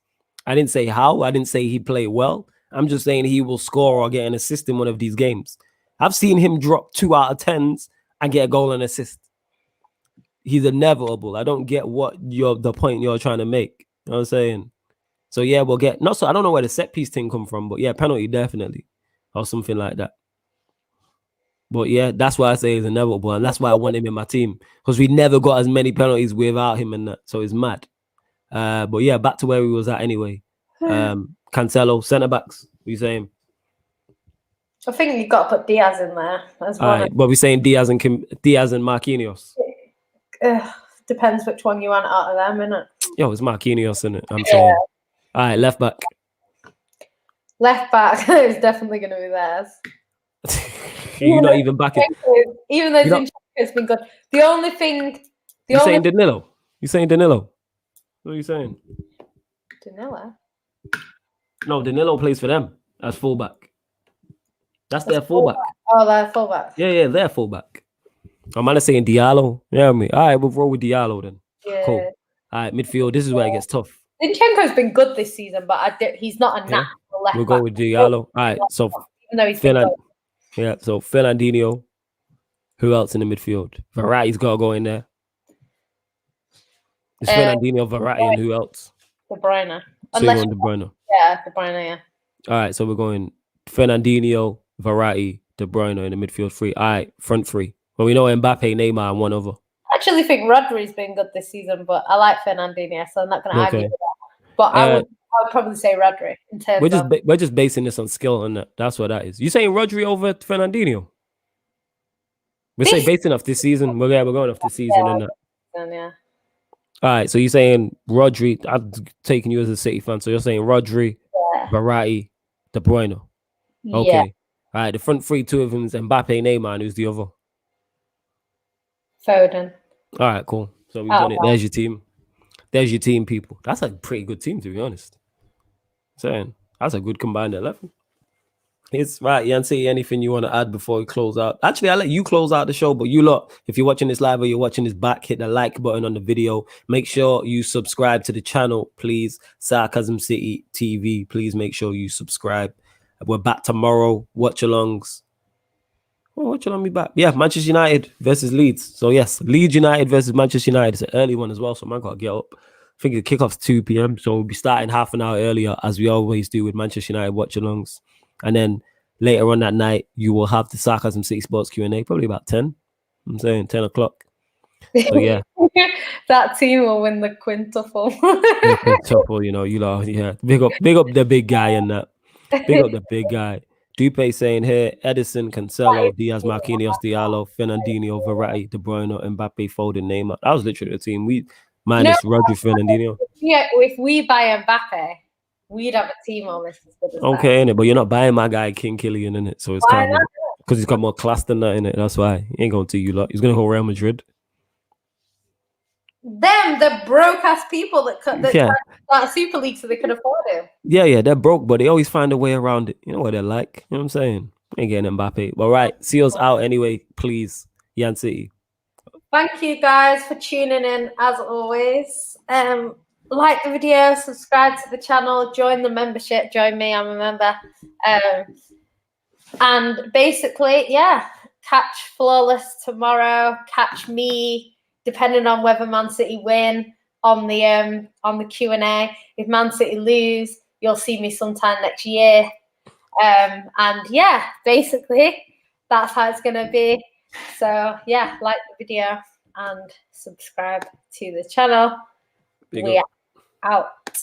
I didn't say how. I didn't say he played well. I'm just saying he will score or get an assist in one of these games. I've seen him drop 2 out of 10s and get a goal and assist. He's inevitable. I don't get what the point you're trying to make. You know what I'm saying? So yeah, we'll get I don't know where the set piece thing come from, but yeah, penalty definitely, or something like that. But yeah, that's why I say he's inevitable, and that's why I want him in my team because we never got as many penalties without him in that. So it's mad. But yeah, back to where we was at anyway. Cancelo, centre backs. What you saying? I think you've got to put Diaz in there as well. Right, but we're saying Diaz and Marquinhos. Depends which one you want out of them, innit? Yo, it's Marquinhos, innit? I'm saying. All right, left back. Left back is definitely going to be theirs. You're not even backing. Even though Zinchenko's been good. The only thing... You're saying Danilo? You're saying Danilo? What are you saying? Danilo? No, Danilo plays for them as fullback. That's their fullback. Oh, their fullback. Yeah, their fullback. I'm not saying Diallo. Yeah, I mean, all right, we'll roll with Diallo then. Yeah. Cool. All right, midfield. This is where it gets tough. Zinchenko's been good this season, but he's not a natural left We'll go with Diallo. All right, so even though he's been good. Yeah, so Fernandinho. Who else in the midfield? Verratti's got to go in there. It's Fernandinho, Verratti, and who else? De Bruyne. So you're going De Bruyne. Yeah, De Bruyne, yeah. All right, so we're going Fernandinho, Verratti, De Bruyne in the midfield three. All right, front three. Well, we know Mbappe, Neymar, and one other. I actually think Rodri's been good this season, but I like Fernandinho, so I'm not going to argue with that. But I would probably say Rodri in terms we're just basing this on skill, and that's what that is. You saying Rodri over Fernandinho? We're saying basing off this season. We're going off this season, and that. Yeah. All right, so you're saying Rodri. I'm taking you as a City fan, so you're saying Rodri, Verratti, De Bruyne. Okay. Yeah. All right, the front three, two of them is Mbappe, Neymar, and who's the other? Foden. All right, cool. So we've done it. There's your team. There's your team, people. That's a pretty good team, to be honest. Saying that's a good combined 11. It's right, Yancy. Anything you want to add before we close out? Actually, I'll let you close out the show, but you lot, if you're watching this live or you're watching this back, hit the like button on the video. Make sure you subscribe to the channel, please. Sarcasm City TV. Please make sure you subscribe. We're back tomorrow. Watch alongs. Oh, watch along me back. Yeah, Manchester United versus Leeds. So yes, Leeds United versus Manchester United. It's an early one as well, so man gotta get up. I think the kickoff's 2 p.m. So we'll be starting half an hour earlier, as we always do with Manchester United watch alongs. And then later on that night, you will have the Sarcasm City Sports Q&A, probably about 10. I'm saying 10 o'clock. So yeah. That team will win the quintuple. Quintuple, you know, yeah. Big up the big guy in that. Big up the big guy. Dupe saying here, Edison, Cancelo, Diaz, Marquinhos, Diallo, Fernandinho, Verratti, De Bruyne, Mbappe, Foden, Neymar. That was literally the team. We minus Rodri, Fernandinho. Yeah, if we buy Mbappe, we'd have a team almost as good as okay, innit? But you're not buying my guy King Killian, innit? So it's kind of because he's got more class than that, innit? That's why he ain't going to you lot. He's going to go Real Madrid. Them, the broke ass people that start Super League so they can afford him. Yeah, they're broke, but they always find a way around it. You know what they're like. You know what I'm saying? Ain't getting Mbappe. But right, see us out anyway, please. Yan City. Thank you guys for tuning in as always. Like the video, subscribe to the channel, join the membership, join me, I'm a member. And basically, yeah, catch Flawless tomorrow, catch me depending on whether Man City win on the Q&A. If Man City lose, you'll see me sometime next year. And yeah, basically that's how it's gonna be. So yeah, like the video and subscribe to the channel. We are out.